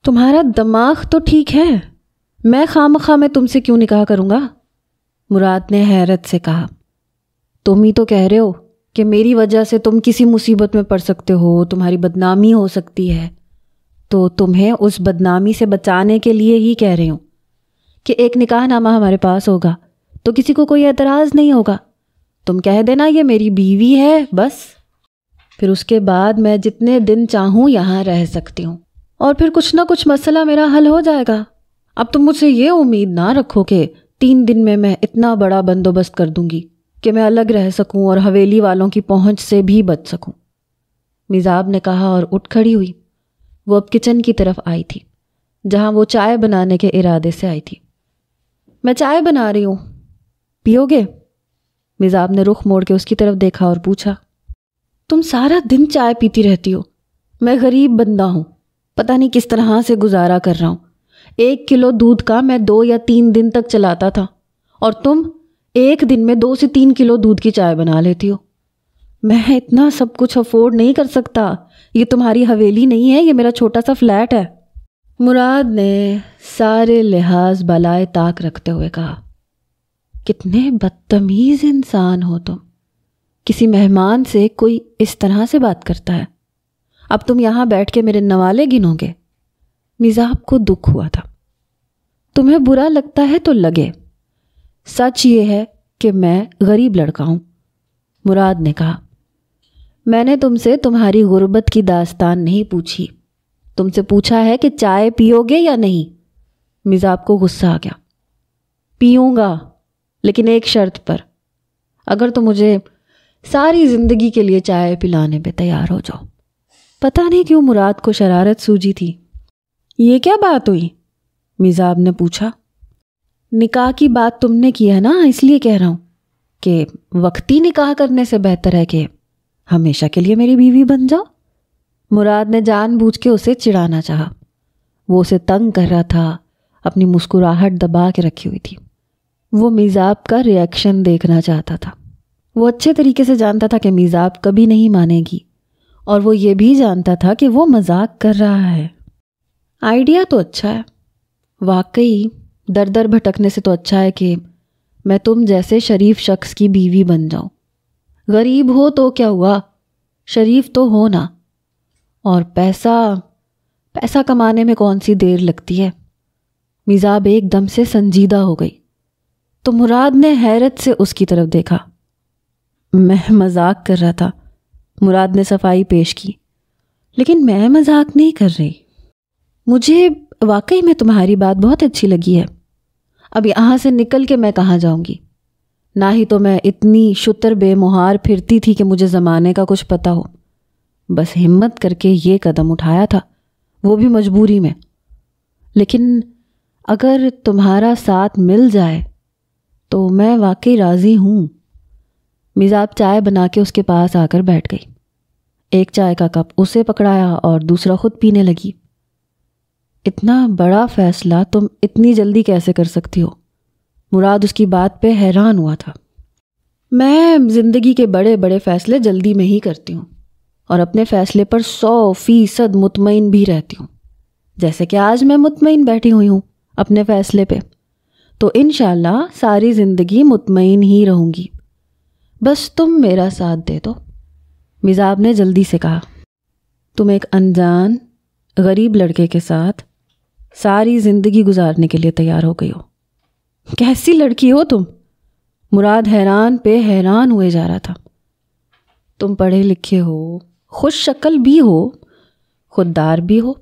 تمہارا دماغ تو ٹھیک ہے، میں خواہ میں تم سے کیوں نکاح کروں گا؟ مراد نے حیرت سے کہا۔ تم ہی تو کہہ رہے ہو کہ میری وجہ سے تم کسی مصیبت میں پڑ سکتے ہو، تمہاری بدنامی ہو سکتی ہے، تو تمہیں اس بدنامی سے بچانے کے لیے ہی کہہ رہی ہوں کہ ایک نکاح نامہ ہمارے پاس ہوگا تو کسی کو کوئی اعتراض نہیں ہوگا۔ تم کہہ دینا یہ میری بیوی ہے، بس پھر اس کے بعد میں جتنے دن چاہوں یہاں رہ سکتی ہوں، اور پھر کچھ نہ کچھ مسئلہ میرا حل ہو جائے گا۔ اب تم مجھ سے یہ امید نہ رکھو کہ 3 دن میں اتنا بڑا بندوبست کر دوں گی کہ میں الگ رہ سکوں اور حویلی والوں کی پہنچ سے بھی بچ سکوں۔ میزاب نے کہا اور اٹھ کھڑی ہوئی۔ وہ اب کچن کی طرف آئی تھی جہاں وہ چائے بنانے کے ارادے سے آئی تھی۔ میں چائے بنا رہی ہوں، پیو گے؟ میزاب نے رخ موڑ کے اس کی طرف دیکھا اور پوچھا۔ تم سارا دن چائے پیتی رہتی ہو، میں غریب بندہ ہوں، پتہ نہیں کس طرح سے گزارا کر رہا ہوں۔ 1 کلو دودھ کا میں 2 یا 3 دن تک چلاتا تھا، اور تم ایک دن میں 2 سے 3 کلو دودھ کی چائے بنا لیتی ہو۔ میں اتنا سب کچھ افورڈ نہیں کر سکتا، یہ تمہاری حویلی نہیں ہے، یہ میرا چھوٹا سا فلیٹ ہے۔ مراد نے سارے لحاظ بالائے طاق رکھتے ہوئے کہا، کتنے بدتمیز انسان ہو تم، کسی مہمان سے کوئی اس طرح سے بات کرتا ہے۔ اب تم یہاں بیٹھ کے میرے نوالے گنو گے؟ میزاب کو دکھ ہوا تھا۔ تمہیں برا لگتا ہے تو لگے، سچ یہ ہے کہ میں غریب لڑکا ہوں۔ مراد نے کہا، میں نے تم سے تمہاری غربت کی داستان نہیں پوچھی، تم سے پوچھا ہے کہ چائے پیو گے یا نہیں۔ میزاب کو غصہ آ گیا۔ پیوں گا، لیکن ایک شرط پر، اگر تم مجھے ساری زندگی کے لیے چائے پلانے پہ تیار ہو جاؤ۔ پتہ نہیں کیوں مراد کو شرارت سوجی تھی۔ یہ کیا بات ہوئی؟ میزاب نے پوچھا۔ نکاح کی بات تم نے کی ہے نا، اس لیے کہہ رہا ہوں کہ وقتی نکاح کرنے سے بہتر ہے کہ ہمیشہ کے لیے میری بیوی بن جاؤ۔ مراد نے جان بوجھ کے اسے چڑھانا چاہا، وہ اسے تنگ کر رہا تھا، اپنی مسکراہٹ دبا کے رکھی ہوئی تھی۔ وہ میزاب کا ری ایکشن دیکھنا چاہتا تھا۔ وہ اچھے طریقے سے جانتا تھا کہ میزاب کبھی نہیں مانے گی، اور وہ یہ بھی جانتا تھا کہ وہ مذاق کر رہا ہے۔ آئیڈیا تو اچھا ہے، واقعی در در بھٹکنے سے تو اچھا ہے کہ میں تم جیسے شریف شخص کی بیوی بن جاؤں۔ غریب ہو تو کیا ہوا، شریف تو ہو نا، اور پیسہ کمانے میں کون سی دیر لگتی ہے۔ میزاب ایک دم سے سنجیدہ ہو گئی تو مراد نے حیرت سے اس کی طرف دیکھا۔ میں مذاق کر رہا تھا، مراد نے صفائی پیش کی، لیکن میں مذاق نہیں کر رہی، مجھے واقعی میں تمہاری بات بہت اچھی لگی ہے۔ اب یہاں سے نکل کے میں کہاں جاؤں گی؟ نہ ہی تو میں اتنی شتر بے مہار پھرتی تھی کہ مجھے زمانے کا کچھ پتہ ہو، بس ہمت کر کے یہ قدم اٹھایا تھا، وہ بھی مجبوری میں۔ لیکن اگر تمہارا ساتھ مل جائے تو میں واقعی راضی ہوں۔ میزاب چائے بنا کے اس کے پاس آ کر بیٹھ گئی، ایک چائے کا کپ اسے پکڑایا اور دوسرا خود پینے لگی۔ اتنا بڑا فیصلہ تم اتنی جلدی کیسے کر سکتی ہو؟ مراد اس کی بات پہ حیران ہوا تھا۔ میں زندگی کے بڑے بڑے فیصلے جلدی میں ہی کرتی ہوں، اور اپنے فیصلے پر 100% مطمئن بھی رہتی ہوں، جیسے کہ آج میں مطمئن بیٹھی ہوئی ہوں اپنے فیصلے پہ، تو انشاءاللہ ساری زندگی مطمئن ہی رہوں گی، بس تم میرا ساتھ دے دو۔ میزاب نے جلدی سے کہا، تم ایک انجان غریب لڑکے کے ساتھ ساری زندگی گزارنے کے لیے تیار ہو گئی ہو؟ کیسی لڑکی ہو تم؟ مراد حیران پہ حیران ہوئے جا رہا تھا۔ تم پڑھے لکھے ہو، خوش شکل بھی ہو، خوددار بھی ہو،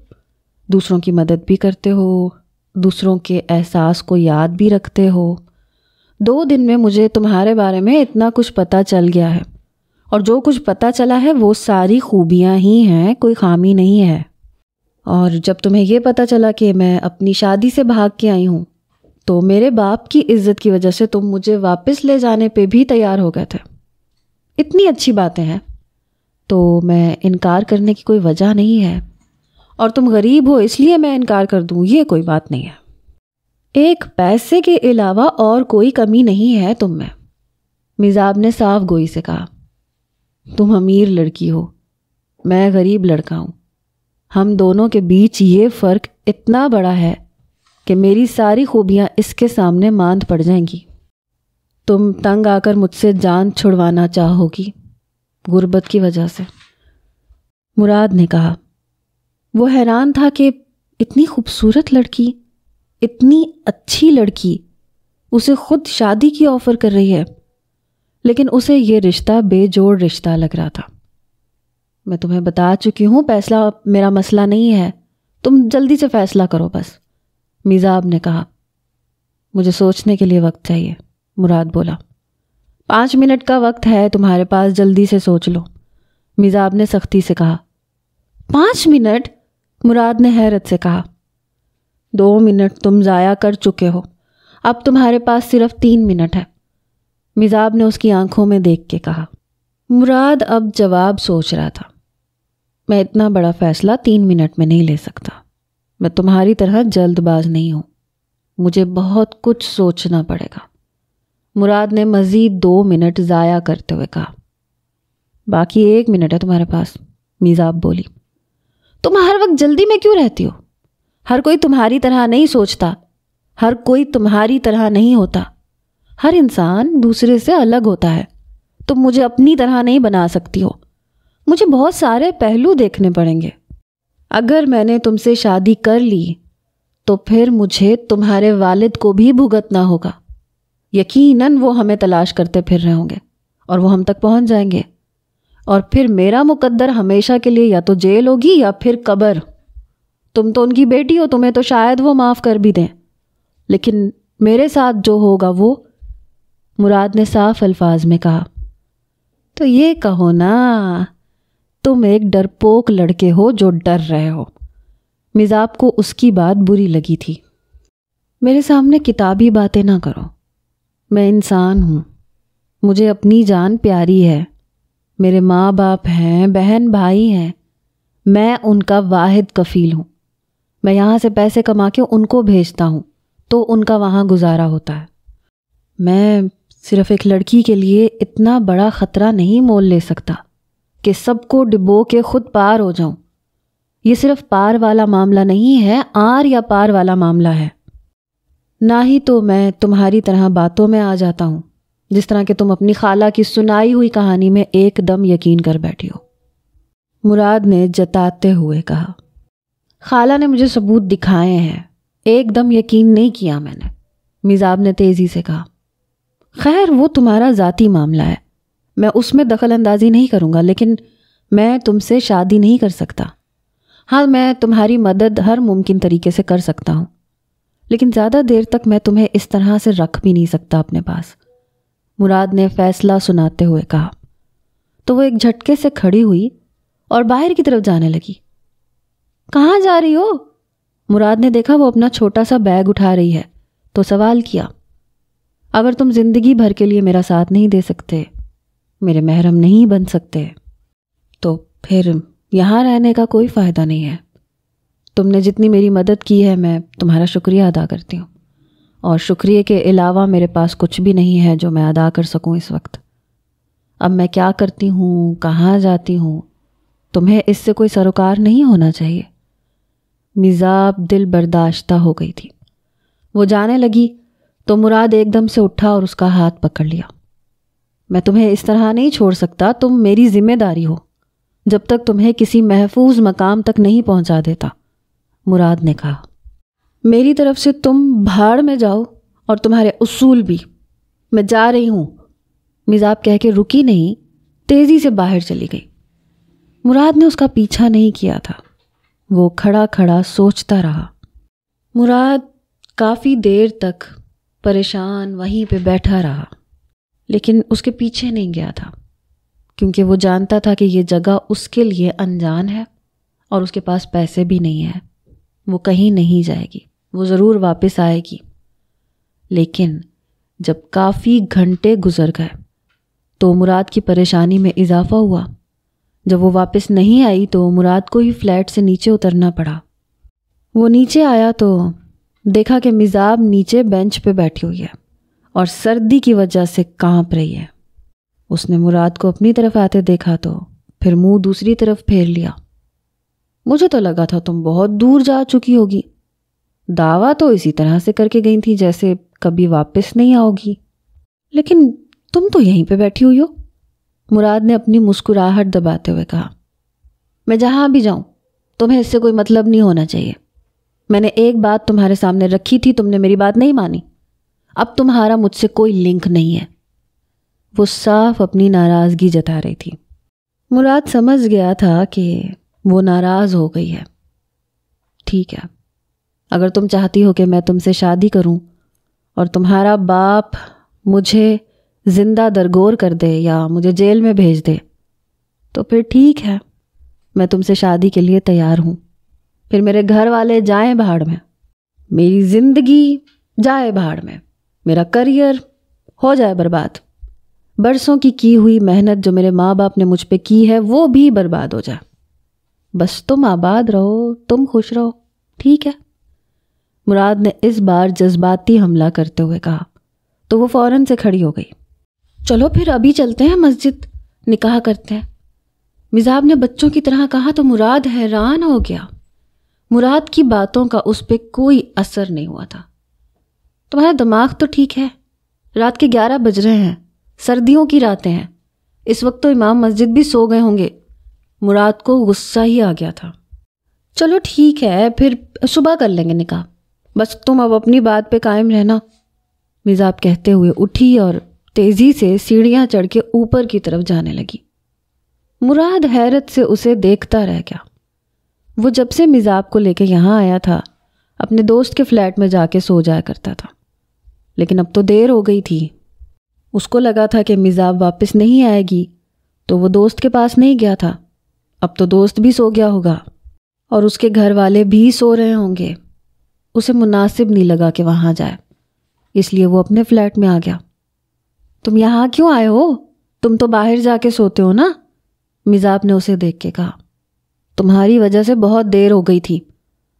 دوسروں کی مدد بھی کرتے ہو، دوسروں کے احساس کو یاد بھی رکھتے ہو۔ 2 دن میں مجھے تمہارے بارے میں اتنا کچھ پتہ چل گیا ہے، اور جو کچھ پتہ چلا ہے وہ ساری خوبیاں ہی ہیں، کوئی خامی نہیں ہے۔ اور جب تمہیں یہ پتہ چلا کہ میں اپنی شادی سے بھاگ کے آئی ہوں تو میرے باپ کی عزت کی وجہ سے تم مجھے واپس لے جانے پہ بھی تیار ہو گئے تھے۔ اتنی اچھی باتیں ہیں تو میں انکار کرنے کی کوئی وجہ نہیں ہے، اور تم غریب ہو اس لیے میں انکار کر دوں یہ کوئی بات نہیں ہے۔ ایک پیسے کے علاوہ اور کوئی کمی نہیں ہے تم میں۔ میزاب نے صاف گوئی سے کہا، تم امیر لڑکی ہو، میں غریب لڑکا ہوں، ہم دونوں کے بیچ یہ فرق اتنا بڑا ہے کہ میری ساری خوبیاں اس کے سامنے ماند پڑ جائیں گی۔ تم تنگ آ کر مجھ سے جان چھڑوانا چاہو گی غربت کی وجہ سے، مراد نے کہا۔ وہ حیران تھا کہ اتنی خوبصورت لڑکی، اتنی اچھی لڑکی اسے خود شادی کی آفر کر رہی ہے، لیکن اسے یہ رشتہ بے جوڑ رشتہ لگ رہا تھا۔ میں تمہیں بتا چکی ہوں فیصلہ میرا مسئلہ نہیں ہے، تم جلدی سے فیصلہ کرو بس، میزاب نے کہا۔ مجھے سوچنے کے لیے وقت چاہیے، مراد بولا۔ 5 منٹ کا وقت ہے تمہارے پاس، جلدی سے سوچ لو، میزاب نے سختی سے کہا۔ 5 منٹ؟ مراد نے حیرت سے کہا۔ 2 منٹ تم ضائع کر چکے ہو، اب تمہارے پاس صرف 3 منٹ ہے، میزاب نے اس کی آنکھوں میں دیکھ کے کہا۔ مراد اب جواب سوچ رہا تھا۔ میں اتنا بڑا فیصلہ 3 منٹ میں نہیں لے سکتا، میں تمہاری طرح جلد باز نہیں ہوں، مجھے بہت کچھ سوچنا پڑے گا، مراد نے مزید 2 منٹ ضائع کرتے ہوئے کہا۔ باقی 1 منٹ ہے تمہارے پاس، میزاب بولی۔ تم ہر وقت جلدی میں کیوں رہتی ہو؟ ہر کوئی تمہاری طرح نہیں سوچتا، ہر کوئی تمہاری طرح نہیں ہوتا، ہر انسان دوسرے سے الگ ہوتا ہے، تم مجھے اپنی طرح نہیں بنا سکتی ہو، مجھے بہت سارے پہلو دیکھنے پڑیں گے۔ اگر میں نے تم سے شادی کر لی تو پھر مجھے تمہارے والد کو بھی بھگتنا ہوگا، یقیناً وہ ہمیں تلاش کرتے پھر رہے ہوں گے اور وہ ہم تک پہنچ جائیں گے، اور پھر میرا مقدر ہمیشہ کے لیے یا تو جیل ہوگی یا پھر قبر۔ تم تو ان کی بیٹی ہو، تمہیں تو شاید وہ معاف کر بھی دیں، لیکن میرے ساتھ جو ہوگا وہ، مراد نے صاف الفاظ میں کہا۔ تو یہ کہو نا تم ایک ڈرپوک لڑکے ہو جو ڈر رہے ہو، میزاب کو اس کی بات بری لگی تھی۔ میرے سامنے کتابی باتیں نہ کرو، میں انسان ہوں، مجھے اپنی جان پیاری ہے، میرے ماں باپ ہیں، بہن بھائی ہیں، میں ان کا واحد کفیل ہوں، میں یہاں سے پیسے کما کے ان کو بھیجتا ہوں تو ان کا وہاں گزارا ہوتا ہے، میں صرف ایک لڑکی کے لیے اتنا بڑا خطرہ نہیں مول لے سکتا کہ سب کو ڈبو کے خود پار ہو جاؤں۔ یہ صرف پار والا معاملہ نہیں ہے، آر یا پار والا معاملہ ہے۔ نہ ہی تو میں تمہاری طرح باتوں میں آ جاتا ہوں، جس طرح کہ تم اپنی خالہ کی سنائی ہوئی کہانی میں ایک دم یقین کر بیٹھی ہو، مراد نے جتاتے ہوئے کہا۔ خالہ نے مجھے ثبوت دکھائے ہیں، ایک دم یقین نہیں کیا میں نے، میزاب نے تیزی سے کہا۔ خیر وہ تمہارا ذاتی معاملہ ہے، میں اس میں دخل اندازی نہیں کروں گا، لیکن میں تم سے شادی نہیں کر سکتا۔ ہاں میں تمہاری مدد ہر ممکن طریقے سے کر سکتا ہوں، لیکن زیادہ دیر تک میں تمہیں اس طرح سے رکھ بھی نہیں سکتا اپنے پاس، مراد نے فیصلہ سناتے ہوئے کہا۔ تو وہ ایک جھٹکے سے کھڑی ہوئی اور باہر کی طرف جانے لگی۔ کہاں جا رہی ہو؟ مراد نے دیکھا وہ اپنا چھوٹا سا بیگ اٹھا رہی ہے تو سوال کیا۔ اگر تم زندگی بھر کے لیے میرا ساتھ نہیں دے سکتے، میرے محرم نہیں بن سکتے، تو پھر یہاں رہنے کا کوئی فائدہ نہیں ہے۔ تم نے جتنی میری مدد کی ہے میں تمہارا شکریہ ادا کرتی ہوں، اور شکریہ کے علاوہ میرے پاس کچھ بھی نہیں ہے جو میں ادا کر سکوں اس وقت۔ اب میں کیا کرتی ہوں، کہاں جاتی ہوں، تمہیں اس سے کوئی سروکار نہیں ہونا چاہیے۔ میزاب دل برداشتہ ہو گئی تھی، وہ جانے لگی تو مراد ایک دم سے اٹھا اور اس کا ہاتھ پکڑ لیا۔ میں تمہیں اس طرح نہیں چھوڑ سکتا، تم میری ذمہ داری ہو، جب تک تمہیں کسی محفوظ مقام تک نہیں پہنچا دیتا، مراد نے کہا۔ میری طرف سے تم بھاڑ میں جاؤ اور تمہارے اصول بھی، میں جا رہی ہوں، میزاب کہہ کے رکی نہیں، تیزی سے باہر چلی گئی۔ مراد نے اس کا پیچھا نہیں کیا تھا، وہ کھڑا کھڑا سوچتا رہا۔ مراد کافی دیر تک پریشان وہیں پہ بیٹھا رہا، لیکن اس کے پیچھے نہیں گیا تھا، کیونکہ وہ جانتا تھا کہ یہ جگہ اس کے لیے انجان ہے اور اس کے پاس پیسے بھی نہیں ہیں، وہ کہیں نہیں جائے گی، وہ ضرور واپس آئے گی۔ لیکن جب کافی گھنٹے گزر گئے تو مراد کی پریشانی میں اضافہ ہوا۔ جب وہ واپس نہیں آئی تو مراد کو ہی فلیٹ سے نیچے اترنا پڑا۔ وہ نیچے آیا تو دیکھا کہ میزاب نیچے بینچ پہ بیٹھی ہوئی ہے اور سردی کی وجہ سے کانپ رہی ہے۔ اس نے مراد کو اپنی طرف آتے دیکھا تو پھر منہ دوسری طرف پھیر لیا۔ مجھے تو لگا تھا تم بہت دور جا چکی ہوگی. دعویٰ تو اسی طرح سے کر کے گئی تھی جیسے کبھی واپس نہیں آؤ گی. لیکن تم تو یہیں پہ بیٹھی ہوئی ہو. مراد نے اپنی مسکراہٹ دباتے ہوئے کہا. میں جہاں بھی جاؤں تمہیں اس سے کوئی مطلب نہیں ہونا چاہیے. میں نے ایک بات تمہارے سامنے رکھی تھی, تم نے میری بات نہیں مانی. اب تمہارا مجھ سے کوئی لنک نہیں ہے. وہ صاف اپنی ناراضگی جتا رہی تھی. مراد سمجھ گیا تھا کہ وہ ناراض ہو گئی ہے. ٹھیک ہے, اگر تم چاہتی ہو کہ میں تم سے شادی کروں اور تمہارا باپ مجھے زندہ درگور کر دے یا مجھے جیل میں بھیج دے تو پھر ٹھیک ہے, میں تم سے شادی کے لیے تیار ہوں. پھر میرے گھر والے جائیں بھاڑ میں, میری زندگی جائے بھاڑ میں, میرا کریئر ہو جائے برباد, برسوں کی ہوئی محنت جو میرے ماں باپ نے مجھ پہ کی ہے وہ بھی برباد ہو جائے. بس تم آباد رہو, تم خوش رہو, ٹھیک ہے. مراد نے اس بار جذباتی حملہ کرتے ہوئے کہا تو وہ فوراً سے کھڑی ہو گئی. چلو پھر ابھی چلتے ہیں مسجد, نکاح کرتے ہیں. مزاب نے بچوں کی طرح کہا تو مراد حیران ہو گیا. مراد کی باتوں کا اس پہ کوئی اثر نہیں ہوا تھا. تمہارا دماغ تو ٹھیک ہے, رات کے 11 بج رہے ہیں, سردیوں کی راتیں ہیں, اس وقت تو امام مسجد بھی سو گئے ہوں گے. مراد کو غصہ ہی آ گیا تھا. چلو ٹھیک ہے, پھر صبح کر لیں گے نکاح, بس تم اب اپنی بات پہ قائم رہنا. مزاب کہتے ہوئے اٹھی اور تیزی سے سیڑھیاں چڑھ کے اوپر کی طرف جانے لگی. مراد حیرت سے اسے دیکھتا رہ گیا. وہ جب سے مزاب کو لے کے یہاں آیا تھا اپنے دوست کے فلیٹ میں جا کے سو جایا کرتا تھا, لیکن اب تو دیر ہو گئی تھی. اس کو لگا تھا کہ مزاب واپس نہیں آئے گی تو وہ دوست کے پاس نہیں گیا تھا. اب تو دوست بھی سو گیا ہوگا اور اس کے گھر والے بھی سو رہے ہوں گے. اسے مناسب نہیں لگا کہ وہاں جائے, اس لیے وہ اپنے فلیٹ میں آ گیا. تم یہاں کیوں آئے ہو؟ تم تو باہر جا کے سوتے ہو نا, مزاب نے اسے دیکھ کے کہا. تمہاری وجہ سے بہت دیر ہو گئی تھی.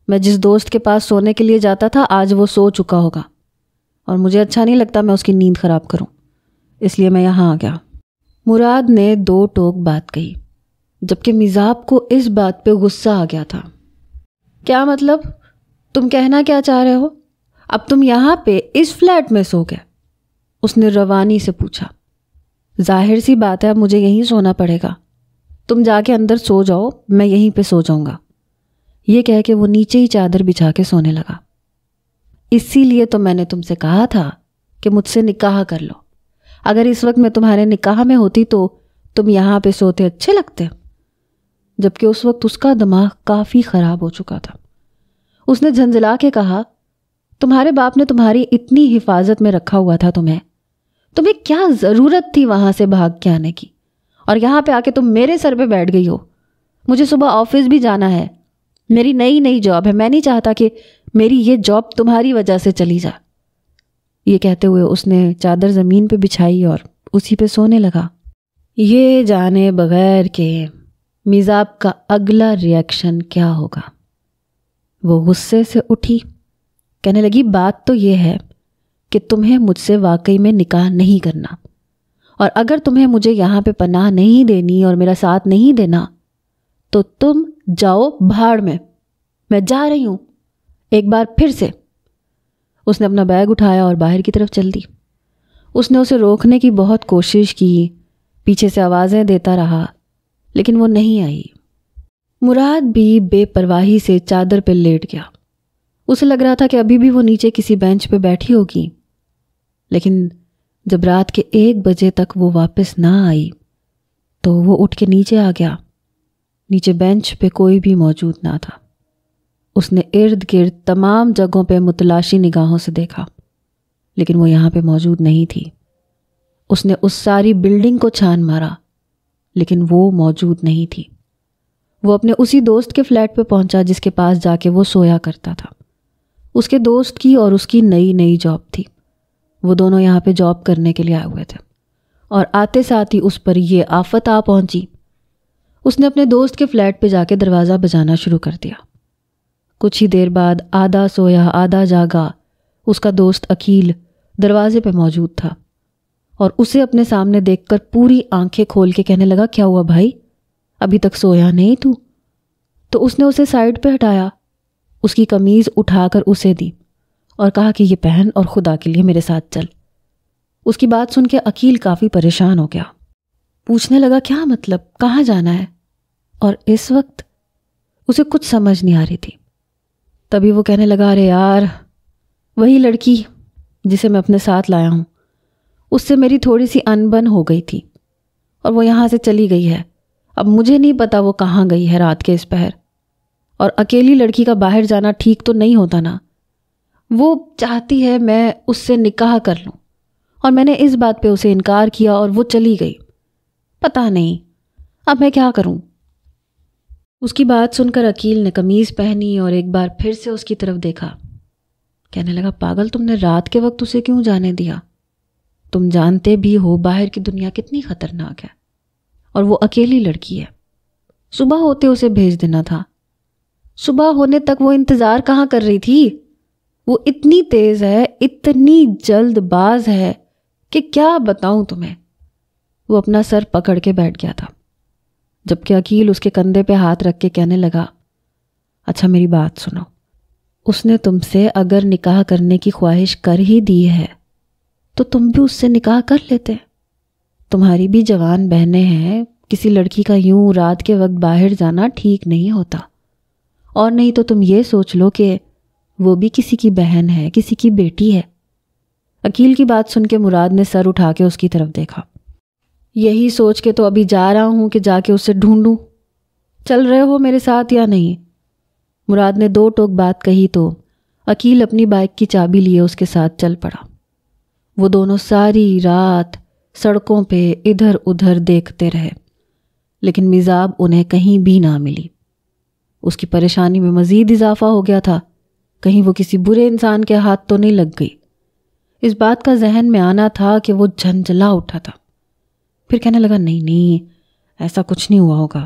میں جس دوست کے پاس سونے کے لیے جاتا تھا آج وہ سو چکا ہوگا اور مجھے اچھا نہیں لگتا میں اس کی نیند خراب کروں, اس لیے میں یہاں آ گیا. مراد نے 2 ٹوک بات کہی جبکہ مزاب کو اس بات پہ غصہ آ گیا تھا. کیا مطلب؟ تم کہنا کیا چاہ رہے ہو؟ اب تم یہاں پہ اس فلیٹ میں سو گئے؟ اس نے روانی سے پوچھا. ظاہر سی بات ہے اب مجھے یہیں سونا پڑے گا. تم جا کے اندر سو جاؤ, میں یہیں پہ سو جاؤں گا. یہ کہہ کے وہ نیچے ہی چادر بچھا کے سونے لگا. اسی لیے تو میں نے تم سے کہا تھا کہ مجھ سے نکاح کر لو. اگر اس وقت میں تمہارے نکاح میں ہوتی تو تم یہاں پہ سوتے اچھے لگتے. جبکہ اس وقت اس کا دماغ کافی خراب ہو چکا تھا. اس نے جھنجھلا کے کہا, تمہارے باپ نے تمہاری اتنی حفاظت میں رکھا ہوا تھا, تمہیں کیا ضرورت تھی وہاں سے بھاگ کے آنے کی, اور یہاں پہ آ کے تم میرے سر پہ بیٹھ گئی ہو. مجھے صبح آفس بھی جانا ہے, میری نئی جاب ہے, میں نہیں چاہتا کہ میری یہ جاب تمہاری وجہ سے چلی جائے. یہ کہتے ہوئے اس نے چادر زمین پہ بچھائی اور اسی پہ سونے لگا. یہ جانے بغیر کہ مزاب کا اگلا ری ایکشن کیا ہوگا. وہ غصے سے اٹھی, کہنے لگی بات تو یہ ہے کہ تمہیں مجھ سے واقعی میں نکاح نہیں کرنا, اور اگر تمہیں مجھے یہاں پہ پناہ نہیں دینی اور میرا ساتھ نہیں دینا تو تم جاؤ بھاڑ میں جا رہی ہوں. ایک بار پھر سے اس نے اپنا بیگ اٹھایا اور باہر کی طرف چل دی. اس نے اسے روکنے کی بہت کوشش کی, پیچھے سے آوازیں دیتا رہا, لیکن وہ نہیں آئی. مراد بھی بے پرواہی سے چادر پہ لیٹ گیا. اسے لگ رہا تھا کہ ابھی بھی وہ نیچے کسی بینچ پہ بیٹھی ہوگی, لیکن جب رات کے 1 بجے تک وہ واپس نہ آئی تو وہ اٹھ کے نیچے آ گیا. نیچے بینچ پہ کوئی بھی موجود نہ تھا. اس نے ارد گرد تمام جگہوں پہ متلاشی نگاہوں سے دیکھا, لیکن وہ یہاں پہ موجود نہیں تھی. اس نے اس ساری بلڈنگ کو چھان مارا, لیکن وہ موجود نہیں تھی. وہ اپنے اسی دوست کے فلیٹ پہ پہنچا جس کے پاس جا کے وہ سویا کرتا تھا. اس کے دوست کی اور اس کی نئی جاب تھی. وہ دونوں یہاں پہ جاب کرنے کے لیے آئے ہوئے تھے, اور آتے ساتھ ہی اس پر یہ آفت آ پہنچی. اس نے اپنے دوست کے فلیٹ پہ جا کے دروازہ بجانا شروع کر دیا. کچھ ہی دیر بعد آدھا سویا آدھا جاگا اس کا دوست عقیل دروازے پہ موجود تھا, اور اسے اپنے سامنے دیکھ کر پوری آنکھیں کھول کے کہنے لگا, کیا ہوا بھائی, ابھی تک سویا نہیں تو؟ تو اس نے اسے سائڈ پہ ہٹایا، اس کی قمیض اٹھا کر اسے دی اور کہا کہ یہ پہن اور خدا کے لیے میرے ساتھ چل۔ اس کی بات سن کے عقیل کافی پریشان ہو گیا، پوچھنے لگا کیا مطلب، کہاں جانا ہے؟ اور اس وقت اسے کچھ سمجھ نہیں آ رہی تھی۔ تبھی وہ کہنے لگا ارے یار، وہی لڑکی جسے میں اپنے ساتھ لایا ہوں، اس سے میری تھوڑی سی انبن ہو گئی تھی اور وہ یہاں سے چلی گئی ہے۔ اب مجھے نہیں پتا وہ کہاں گئی ہے رات کے اس پہر، اور اکیلی لڑکی کا باہر جانا ٹھیک تو نہیں ہوتا نا۔ وہ چاہتی ہے میں اس سے نکاح کر لوں، اور میں نے اس بات پہ اسے انکار کیا اور وہ چلی گئی۔ پتہ نہیں اب میں کیا کروں۔ اس کی بات سن کر عقیل نے قمیض پہنی اور ایک بار پھر سے اس کی طرف دیکھا۔ کہنے لگا پاگل، تم نے رات کے وقت اسے کیوں جانے دیا؟ تم جانتے بھی ہو باہر کی دنیا کتنی خطرناک ہے، اور وہ اکیلی لڑکی ہے۔ صبح ہوتے اسے بھیج دینا تھا۔ صبح ہونے تک وہ انتظار کہاں کر رہی تھی؟ وہ اتنی تیز ہے، اتنی جلد باز ہے کہ کیا بتاؤں تمہیں۔ وہ اپنا سر پکڑ کے بیٹھ گیا تھا، جبکہ عقیل اس کے کندھے پہ ہاتھ رکھ کے کہنے لگا اچھا میری بات سنو، اس نے تم سے اگر نکاح کرنے کی خواہش کر ہی دی ہے تو تم بھی اس سے نکاح کر لیتے۔ تمہاری بھی جوان بہنیں ہیں، کسی لڑکی کا یوں رات کے وقت باہر جانا ٹھیک نہیں ہوتا، اور نہیں تو تم یہ سوچ لو کہ وہ بھی کسی کی بہن ہے، کسی کی بیٹی ہے۔ عقیل کی بات سن کے مراد نے سر اٹھا کے اس کی طرف دیکھا۔ یہی سوچ کے تو ابھی جا رہا ہوں کہ جا کے اسے ڈھونڈوں، چل رہے ہو میرے ساتھ یا نہیں؟ مراد نے دو ٹوک بات کہی تو عقیل اپنی بائک کی چابی لیے اس کے ساتھ چل پڑا۔ وہ دونوں ساری رات سڑکوں پہ ادھر ادھر دیکھتے رہے، لیکن میزاب انہیں کہیں بھی نہ ملی۔ اس کی پریشانی میں مزید اضافہ ہو گیا تھا، کہیں وہ کسی برے انسان کے ہاتھ تو نہیں لگ گئی۔ اس بات کا ذہن میں آنا تھا کہ وہ جھنجھلا اٹھا تھا۔ پھر کہنے لگا نہیں ایسا کچھ نہیں ہوا ہوگا۔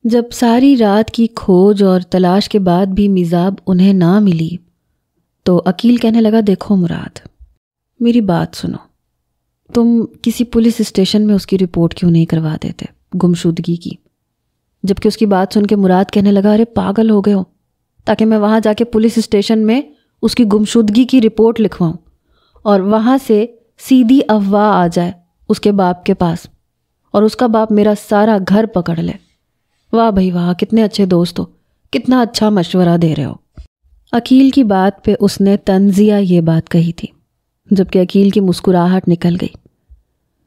جب ساری رات کی کھوج اور تلاش کے بعد بھی میزاب انہیں نہ ملی تو عقیل کہنے لگا دیکھو مراد، میری بات سنو، تم کسی پولیس اسٹیشن میں اس کی رپورٹ کیوں نہیں کروا دیتے گمشدگی کی؟ جبکہ اس کی بات سن کے مراد کہنے لگا ارے پاگل ہو گئے ہو، تاکہ میں وہاں جا کے پولیس اسٹیشن میں اس کی گمشدگی کی رپورٹ لکھواؤں اور وہاں سے سیدھی افواہ آ جائے اس کے باپ کے پاس، اور اس کا باپ میرا سارا گھر پکڑ لے۔ واہ بھائی واہ، کتنے اچھے دوست ہو، کتنا اچھا مشورہ دے رہے ہو۔ عقیل کی بات پہ اس نے تنزیہ یہ بات کہی تھی، جبکہ عقیل کی مسکراہٹ نکل گئی۔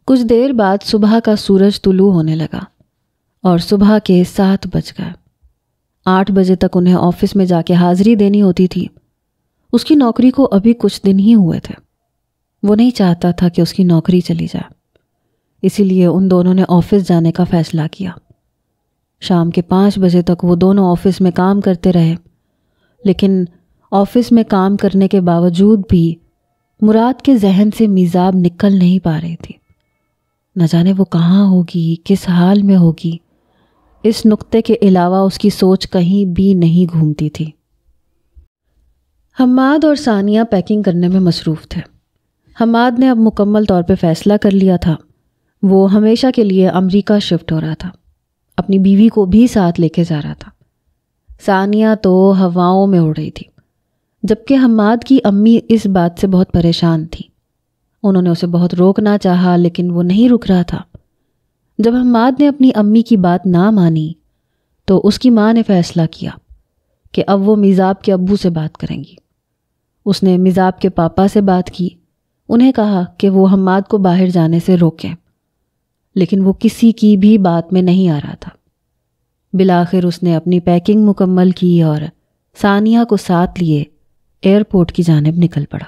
کچھ دیر بعد صبح کا سورج طلوع ہونے لگا اور صبح کے 7 بج گئے۔ 8 بجے تک انہیں آفس میں جا کے حاضری دینی ہوتی تھی۔ اس کی نوکری کو ابھی کچھ دن ہی ہوئے تھے۔ وہ نہیں چاہتا تھا کہ اس کی نوکری چلی جائے، اسی لیے ان دونوں نے آفس جانے کا فیصلہ کیا۔ شام کے 5 بجے تک وہ دونوں آفس میں کام کرتے رہے، لیکن آفس میں کام کرنے کے باوجود بھی مراد کے ذہن سے میزاب نکل نہیں پا رہی تھی۔ نہ جانے وہ کہاں ہوگی، کس حال میں ہوگی، اس نقطے کے علاوہ اس کی سوچ کہیں بھی نہیں گھومتی تھی۔ حماد اور ثانیہ پیکنگ کرنے میں مصروف تھے۔ حماد نے اب مکمل طور پہ فیصلہ کر لیا تھا، وہ ہمیشہ کے لیے امریکہ شفٹ ہو رہا تھا، اپنی بیوی کو بھی ساتھ لے کے جا رہا تھا۔ ثانیہ تو ہواؤں میں اڑ رہی تھی، جبکہ حماد کی امی اس بات سے بہت پریشان تھی۔ انہوں نے اسے بہت روکنا چاہا لیکن وہ نہیں رک رہا تھا۔ جب حماد نے اپنی امی کی بات نہ مانی تو اس کی ماں نے فیصلہ کیا کہ اب وہ میزاب کے ابو سے بات کریں گی۔ اس نے میزاب کے پاپا سے بات کی، انہیں کہا کہ وہ حماد کو باہر جانے سے روکیں، لیکن وہ کسی کی بھی بات میں نہیں آ رہا تھا۔ بالآخر اس نے اپنی پیکنگ مکمل کی اور ثانیہ کو ساتھ لیے ایئرپورٹ کی جانب نکل پڑا۔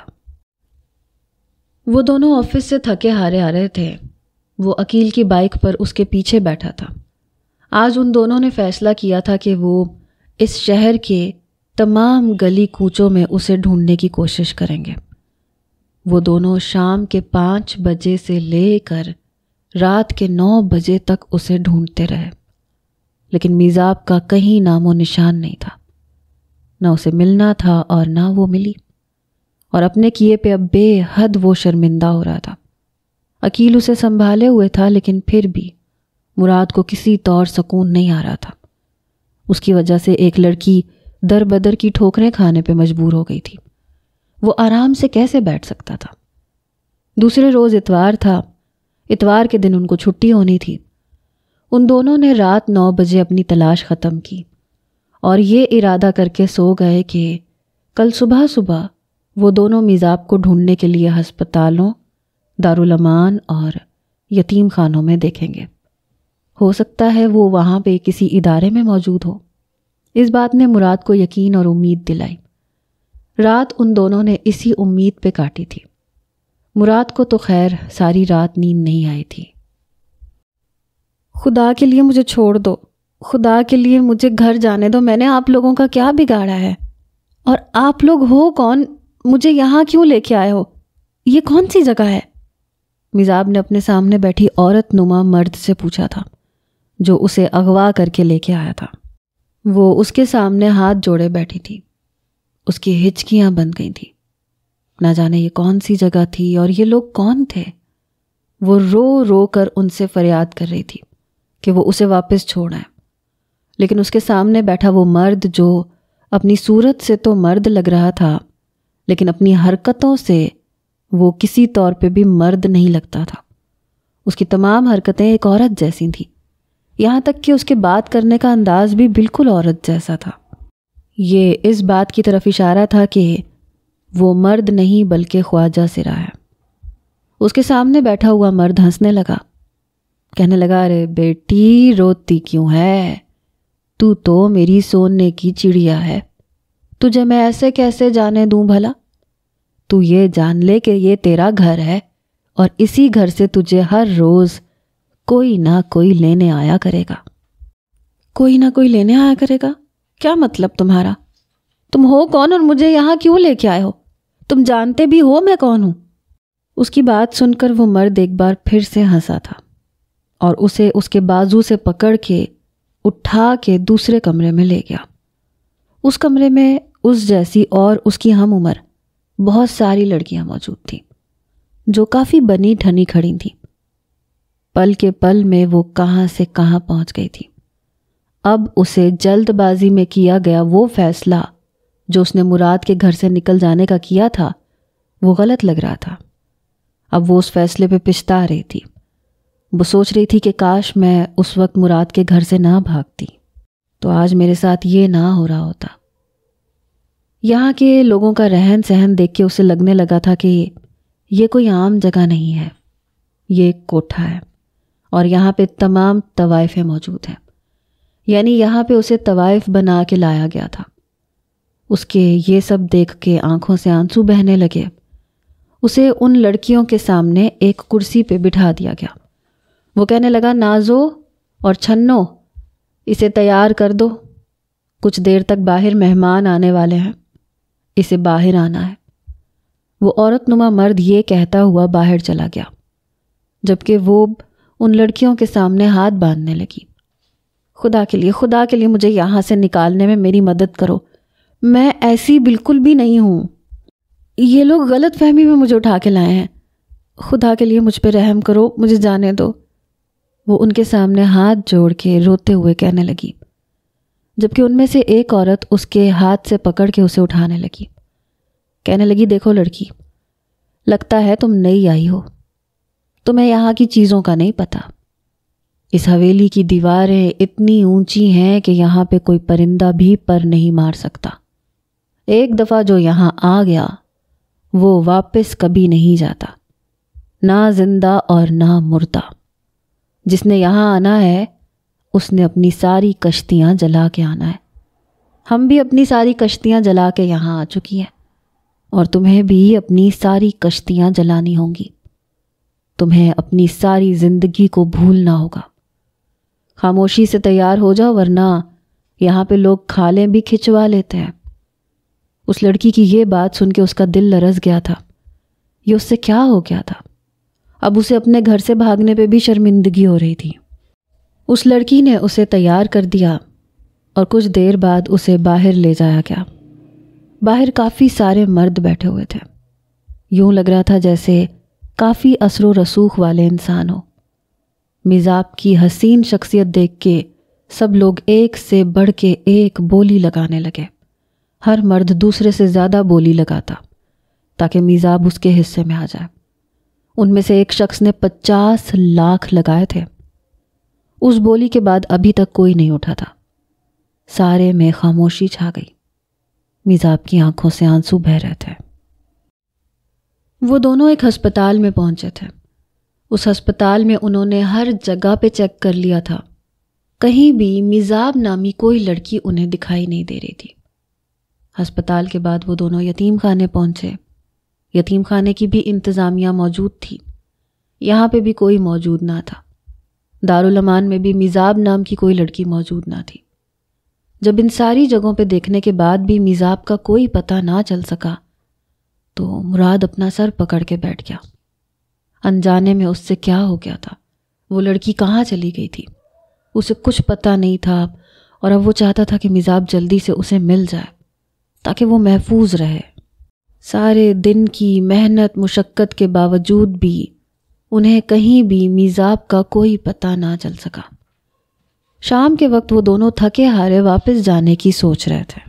وہ دونوں آفس سے تھکے ہارے آ رہے تھے۔ وہ عقیل کی بائک پر اس کے پیچھے بیٹھا تھا۔ آج ان دونوں نے فیصلہ کیا تھا کہ وہ اس شہر کے تمام گلی کوچوں میں اسے ڈھونڈنے کی کوشش کریں گے۔ وہ دونوں شام کے 5 بجے سے لے کر رات کے 9 بجے تک اسے ڈھونڈتے رہے، لیکن میزاب کا کہیں نام و نشان نہیں تھا۔ نہ اسے ملنا تھا اور نہ وہ ملی، اور اپنے کیے پہ اب بے حد وہ شرمندہ ہو رہا تھا۔ عقیل اسے سنبھالے ہوئے تھا، لیکن پھر بھی مراد کو کسی طور سکون نہیں آ رہا تھا۔ اس کی وجہ سے ایک لڑکی در بدر کی ٹھوکریں کھانے پہ مجبور ہو گئی تھی۔ وہ آرام سے کیسے بیٹھ سکتا تھا؟ دوسرے روز اتوار تھا۔ اتوار کے دن ان کو چھٹی ہونی تھی۔ ان دونوں نے رات 9 بجے اپنی تلاش ختم کی اور یہ ارادہ کر کے سو گئے کہ کل صبح صبح وہ دونوں میزاب کو ڈھونڈنے کے لیے ہسپتالوں، دارالامان اور یتیم خانوں میں دیکھیں گے۔ ہو سکتا ہے وہ وہاں پہ کسی ادارے میں موجود ہو۔ اس بات نے مراد کو یقین اور امید دلائی۔ رات ان دونوں نے اسی امید پہ کاٹی تھی۔ مراد کو تو خیر ساری رات نیند نہیں آئی تھی۔ خدا کے لیے مجھے چھوڑ دو، خدا کے لیے مجھے گھر جانے دو، میں نے آپ لوگوں کا کیا بگاڑا ہے؟ اور آپ لوگ ہو کون؟ مجھے یہاں کیوں لے کے آئے ہو؟ یہ کون سی جگہ ہے؟ میزاب نے اپنے سامنے بیٹھی عورت نما مرد سے پوچھا تھا جو اسے اغوا کر کے لے کے آیا تھا۔ وہ اس کے سامنے ہاتھ جوڑے بیٹھی تھی۔ اس کی ہچکیاں بند گئی تھیں۔ نہ جانے یہ کون سی جگہ تھی اور یہ لوگ کون تھے؟ وہ رو رو کر ان سے فریاد کر رہی تھی کہ وہ اسے واپس چھوڑ آئے، لیکن اس کے سامنے بیٹھا وہ مرد جو اپنی صورت سے تو مرد لگ رہا تھا لیکن اپنی حرکتوں سے وہ کسی طور پہ بھی مرد نہیں لگتا تھا۔ اس کی تمام حرکتیں ایک عورت جیسی تھیں، یہاں تک کہ اس کے بات کرنے کا انداز بھی بالکل عورت جیسا تھا۔ یہ اس بات کی طرف اشارہ تھا کہ وہ مرد نہیں بلکہ خواجہ سرا ہے۔ اس کے سامنے بیٹھا ہوا مرد ہنسنے لگا، کہنے لگا، ارے بیٹی روتی کیوں ہے؟ تو میری سونے کی چڑیا ہے، تجھے میں ایسے کیسے جانے دوں بھلا؟ تو یہ جان لے کہ یہ تیرا گھر ہے اور اسی گھر سے تجھے ہر روز کوئی نہ کوئی لینے آیا کرے گا۔ کوئی نہ کوئی لینے آیا کرے گا؟ کیا مطلب تمہارا؟ تم ہو کون اور مجھے یہاں کیوں لے کے آئے ہو؟ تم جانتے بھی ہو میں کون ہوں؟ اس کی بات سن کر وہ مرد ایک بار پھر سے ہنسا تھا اور اسے اس کے بازو سے پکڑ کے اٹھا کے دوسرے کمرے میں لے گیا۔ اس کمرے میں اس جیسی اور اس کی ہم عمر بہت ساری لڑکیاں موجود تھیں جو کافی بنی ٹھنی کھڑی تھیں۔ پل کے پل میں وہ کہاں سے کہاں پہنچ گئی تھی۔ اب اسے جلد بازی میں کیا گیا وہ فیصلہ جو اس نے مراد کے گھر سے نکل جانے کا کیا تھا وہ غلط لگ رہا تھا۔ اب وہ اس فیصلے پہ پچھتا رہی تھی۔ وہ سوچ رہی تھی کہ کاش میں اس وقت مراد کے گھر سے نہ بھاگتی تو آج میرے ساتھ یہ نہ ہو رہا ہوتا۔ یہاں کے لوگوں کا رہن سہن دیکھ کے اسے لگنے لگا تھا کہ یہ کوئی عام جگہ نہیں ہے، یہ ایک کوٹھا ہے اور یہاں پہ تمام طوائفیں موجود ہیں، یعنی یہاں پہ اسے طوائف بنا کے لایا گیا تھا۔ اس کے یہ سب دیکھ کے آنکھوں سے آنسو بہنے لگے۔ اسے ان لڑکیوں کے سامنے ایک کرسی پہ بٹھا دیا گیا۔ وہ کہنے لگا، نازو اور چھنو اسے تیار کر دو، کچھ دیر تک باہر مہمان آنے والے ہیں، اسے باہر آنا ہے۔ وہ عورت نما مرد یہ کہتا ہوا باہر چلا گیا جبکہ وہ ان لڑکیوں کے سامنے ہاتھ باندھنے لگی۔ خدا کے لیے مجھے یہاں سے نکالنے میں میری مدد کرو، میں ایسی بالکل بھی نہیں ہوں، یہ لوگ غلط فہمی میں مجھے اٹھا کے لائے ہیں، خدا کے لیے مجھ پہ رحم کرو، مجھے جانے دو۔ وہ ان کے سامنے ہاتھ جوڑ کے روتے ہوئے کہنے لگی جبکہ ان میں سے ایک عورت اس کے ہاتھ سے پکڑ کے اسے اٹھانے لگی۔ کہنے لگی، دیکھو لڑکی، لگتا ہے تم نئی آئی ہو، تمہیں یہاں کی چیزوں کا نہیں پتہ۔ اس حویلی کی دیواریں اتنی اونچی ہیں کہ یہاں پہ کوئی پرندہ بھی پر نہیں مار سکتا۔ ایک دفعہ جو یہاں آ گیا وہ واپس کبھی نہیں جاتا، نہ زندہ اور نہ مردہ۔ جس نے یہاں آنا ہے اس نے اپنی ساری کشتیاں جلا کے آنا ہے۔ ہم بھی اپنی ساری کشتیاں جلا کے یہاں آ چکی ہیں اور تمہیں بھی اپنی ساری کشتیاں جلانی ہوں گی۔ تمہیں اپنی ساری زندگی کو بھولنا ہوگا۔ خاموشی سے تیار ہو جاؤ ورنہ یہاں پہ لوگ کھالیں بھی کھچوا لیتے ہیں۔ اس لڑکی کی یہ بات سن کے اس کا دل لرز گیا تھا۔ یہ اس سے کیا ہو گیا تھا؟ اب اسے اپنے گھر سے بھاگنے پہ بھی شرمندگی ہو رہی تھی۔ اس لڑکی نے اسے تیار کر دیا اور کچھ دیر بعد اسے باہر لے جایا گیا۔ باہر کافی سارے مرد بیٹھے ہوئے تھے، یوں لگ رہا تھا جیسے کافی اثر و رسوخ والے انسان ہو۔ میزاب کی حسین شخصیت دیکھ کے سب لوگ ایک سے بڑھ کے ایک بولی لگانے لگے۔ ہر مرد دوسرے سے زیادہ بولی لگاتا تاکہ میزاب اس کے حصے میں آ جائے۔ ان میں سے ایک شخص نے 50 لاکھ لگائے تھے۔ اس بولی کے بعد ابھی تک کوئی نہیں اٹھا تھا۔ سارے میں خاموشی چھا گئی۔ میزاب کی آنکھوں سے آنسو بہہ رہے تھے۔ وہ دونوں ایک ہسپتال میں پہنچے تھے۔ اس ہسپتال میں انہوں نے ہر جگہ پہ چیک کر لیا تھا، کہیں بھی میزاب نامی کوئی لڑکی انہیں دکھائی نہیں دے رہی تھی۔ ہسپتال کے بعد وہ دونوں یتیم خانے پہنچے۔ یتیم خانے کی بھی انتظامیہ موجود تھی، یہاں پہ بھی کوئی موجود نہ تھا۔ دارالامان میں بھی میزاب نام کی کوئی لڑکی موجود نہ تھی۔ جب ان ساری جگہوں پہ دیکھنے کے بعد بھی میزاب کا کوئی پتہ نہ چل سکا تو مراد اپنا سر پکڑ کے بیٹھ گیا۔ انجانے میں اس سے کیا ہو گیا تھا، وہ لڑکی کہاں چلی گئی تھی، اسے کچھ پتہ نہیں تھا، اور اب وہ چاہتا تھا کہ میزاب جلدی سے اسے مل جائے تاکہ وہ محفوظ رہے۔ سارے دن کی محنت مشقت کے باوجود بھی انہیں کہیں بھی میزاب کا کوئی پتہ نہ چل سکا۔ شام کے وقت وہ دونوں تھکے ہارے واپس جانے کی سوچ رہے تھے۔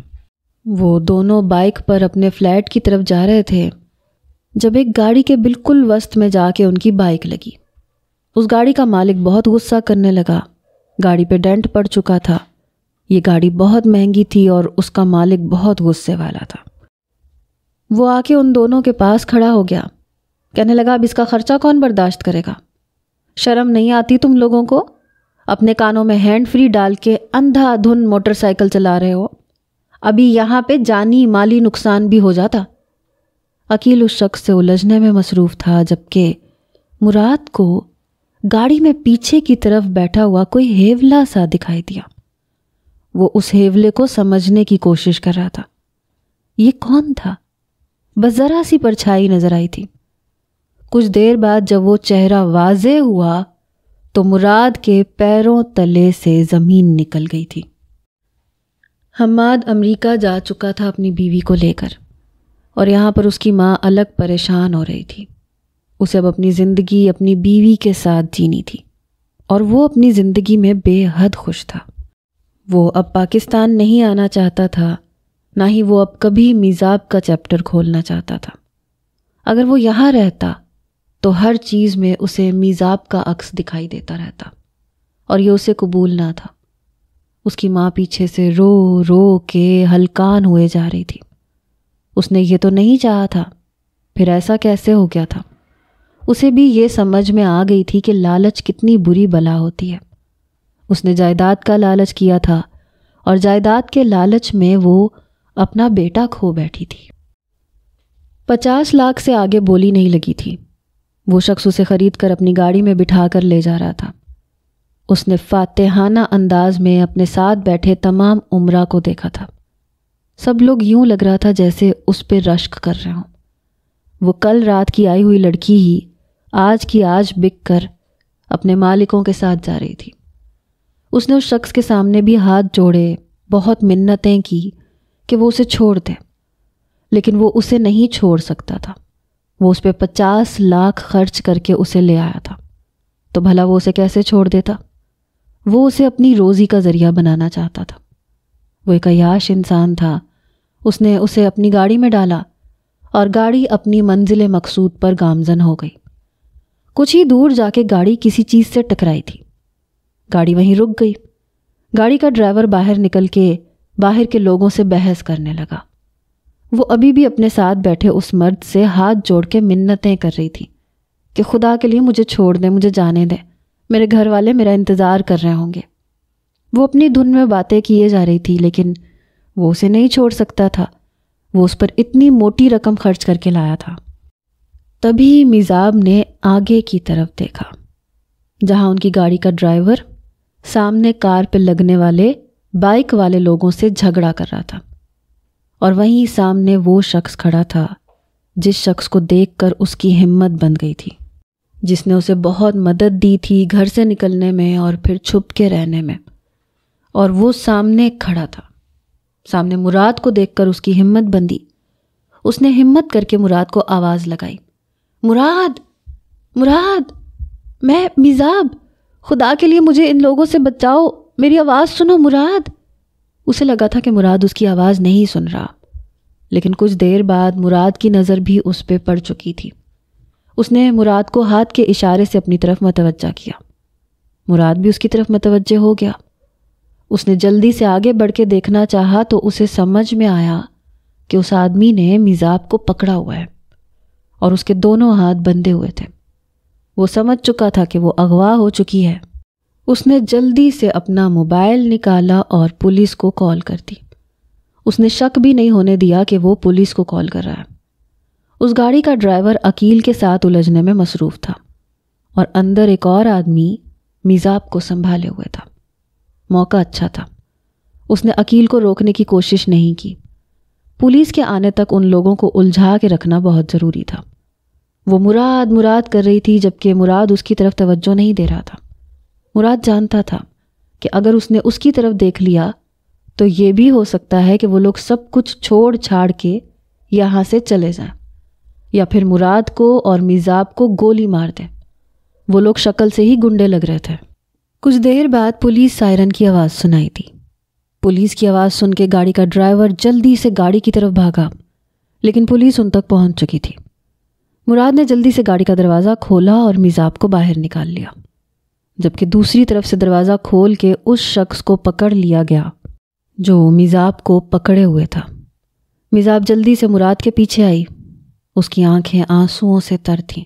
وہ دونوں بائک پر اپنے فلیٹ کی طرف جا رہے تھے جب ایک گاڑی کے بالکل وسط میں جا کے ان کی بائک لگی۔ اس گاڑی کا مالک بہت غصہ کرنے لگا۔ گاڑی پہ ڈینٹ پڑ چکا تھا۔ یہ گاڑی بہت مہنگی تھی اور اس کا مالک بہت غصے والا تھا۔ وہ آ کے ان دونوں کے پاس کھڑا ہو گیا، کہنے لگا اب اس کا خرچہ کون برداشت کرے گا؟ شرم نہیں آتی تم لوگوں کو؟ اپنے کانوں میں ہینڈ فری ڈال کے اندھا دھن موٹر سائیکل چلا رہے ہو، ابھی یہاں پہ جانی مالی نقصان بھی ہو جاتا۔ عقیل اس شخص سے الجھنے میں مصروف تھا، جبکہ مراد کو گاڑی میں پیچھے کی طرف بیٹھا ہوا کوئی ہیولا سا دکھائی دیا۔ وہ اس ہیولے کو سمجھنے کی کوشش کر رہا تھا۔ یہ کون تھا؟ بس ذرا سی پرچھائی نظر آئی تھی۔ کچھ دیر بعد جب وہ چہرہ واضح ہوا تو مراد کے پیروں تلے سے زمین نکل گئی تھی۔ حماد امریکہ جا چکا تھا اپنی بیوی کو لے کر، اور یہاں پر اس کی ماں الگ پریشان ہو رہی تھی۔ اسے اب اپنی زندگی اپنی بیوی کے ساتھ جینی تھی، اور وہ اپنی زندگی میں بے حد خوش تھا۔ وہ اب پاکستان نہیں آنا چاہتا تھا، نہ ہی وہ اب کبھی میزاب کا چیپٹر کھولنا چاہتا تھا۔ اگر وہ یہاں رہتا تو ہر چیز میں اسے میزاب کا عکس دکھائی دیتا رہتا، اور یہ اسے قبول نہ تھا۔ اس کی ماں پیچھے سے رو رو کے ہلکان ہوئے جا رہی تھی۔ اس نے یہ تو نہیں چاہا تھا، پھر ایسا کیسے ہو گیا تھا؟ اسے بھی یہ سمجھ میں آ گئی تھی کہ لالچ کتنی بری بلا ہوتی ہے۔ اس نے جائیداد کا لالچ کیا تھا، اور جائیداد کے لالچ میں وہ اپنا بیٹا کھو بیٹھی تھی۔ 50 لاکھ سے آگے بولی نہیں لگی تھی۔ وہ شخص اسے خرید کر اپنی گاڑی میں بٹھا کر لے جا رہا تھا۔ اس نے فاتحانہ انداز میں اپنے ساتھ بیٹھے تمام عمرہ کو دیکھا تھا۔ سب لوگ یوں لگ رہا تھا جیسے اس پہ رشک کر رہے ہوں۔ وہ کل رات کی آئی ہوئی لڑکی ہی آج کی آج بک کر اپنے مالکوں کے ساتھ جا رہی تھی۔ اس نے اس شخص کے سامنے بھی ہاتھ جوڑے، بہت منتیں کی کہ وہ اسے چھوڑ دے، لیکن وہ اسے نہیں چھوڑ سکتا تھا۔ وہ اس پہ 50 لاکھ خرچ کر کے اسے لے آیا تھا، تو بھلا وہ اسے کیسے چھوڑ دیتا؟ وہ اسے اپنی روزی کا ذریعہ بنانا چاہتا تھا۔ وہ ایک عیاش انسان تھا۔ اس نے اسے اپنی گاڑی میں ڈالا اور گاڑی اپنی منزل مقصود پر گامزن ہو گئی۔ کچھ ہی دور جا کے گاڑی کسی چیز سے ٹکرائی تھی۔ گاڑی وہیں رک گئی۔ گاڑی کا ڈرائیور باہر نکل کے باہر کے لوگوں سے بحث کرنے لگا۔ وہ ابھی بھی اپنے ساتھ بیٹھے اس مرد سے ہاتھ جوڑ کے منتیں کر رہی تھی کہ خدا کے لیے مجھے چھوڑ دیں، مجھے جانے دیں، میرے گھر والے میرا انتظار کر رہے ہوں گے۔ وہ اپنی دھن میں باتیں کیے جا رہی تھی، لیکن وہ اسے نہیں چھوڑ سکتا تھا۔ وہ اس پر اتنی موٹی رقم خرچ کر کے لایا تھا۔ تبھی میزاب نے آگے کی طرف دیکھا، جہاں ان کی گاڑی کا ڈرائیور سامنے کار پہ لگنے والے بائک والے لوگوں سے جھگڑا کر رہا تھا، اور وہیں سامنے وہ شخص کھڑا تھا جس شخص کو دیکھ کر اس کی ہمت بن گئی تھی، جس نے اسے بہت مدد دی تھی گھر سے نکلنے میں اور پھر چھپ کے رہنے میں، اور وہ سامنے کھڑا تھا۔ سامنے مراد کو دیکھ کر اس کی ہمت بندھی۔ اس نے ہمت کر کے مراد کو آواز لگائی، مراد، مراد، میں میزاب، خدا کے لیے مجھے ان لوگوں سے بچاؤ، میری آواز سنو مراد۔ اسے لگا تھا کہ مراد اس کی آواز نہیں سن رہا، لیکن کچھ دیر بعد مراد کی نظر بھی اس پہ پڑ چکی تھی۔ اس نے مراد کو ہاتھ کے اشارے سے اپنی طرف متوجہ کیا۔ مراد بھی اس کی طرف متوجہ ہو گیا۔ اس نے جلدی سے آگے بڑھ کے دیکھنا چاہا تو اسے سمجھ میں آیا کہ اس آدمی نے میزاب کو پکڑا ہوا ہے اور اس کے دونوں ہاتھ بندھے ہوئے تھے۔ وہ سمجھ چکا تھا کہ وہ اغوا ہو چکی ہے۔ اس نے جلدی سے اپنا موبائل نکالا اور پولیس کو کال کر دی۔ اس نے شک بھی نہیں ہونے دیا کہ وہ پولیس کو کال کر رہا ہے۔ اس گاڑی کا ڈرائیور عقیل کے ساتھ الجھنے میں مصروف تھا اور اندر ایک اور آدمی میزاب کو سنبھالے ہوئے تھا۔ موقع اچھا تھا۔ اس نے عقیل کو روکنے کی کوشش نہیں کی۔ پولیس کے آنے تک ان لوگوں کو الجھا کے رکھنا بہت ضروری تھا۔ وہ مراد مراد کر رہی تھی جبکہ مراد اس کی طرف توجہ نہیں دے رہا تھا۔ مراد جانتا تھا کہ اگر اس نے اس کی طرف دیکھ لیا تو یہ بھی ہو سکتا ہے کہ وہ لوگ سب کچھ چھوڑ چھاڑ کے یہاں سے چلے جائیں یا پھر مراد کو اور میزاب کو گولی مار دیں۔ وہ لوگ شکل سے ہی گنڈے لگ رہے تھے۔ کچھ دیر بعد پولیس سائرن کی آواز سنائی دی۔ پولیس کی آواز سن کے گاڑی کا ڈرائیور جلدی سے گاڑی کی طرف بھاگا، لیکن پولیس ان تک پہنچ چکی تھی۔ مراد نے جلدی سے گاڑی کا دروازہ کھولا اور میزاب کو باہر نکال لیا، جبکہ دوسری طرف سے دروازہ کھول کے اس شخص کو پکڑ لیا گیا جو میزاب کو پکڑے ہوئے تھا۔ میزاب جلدی سے مراد کے پیچھے آئی۔ اس کی آنکھیں آنسوؤں سے تر تھیں۔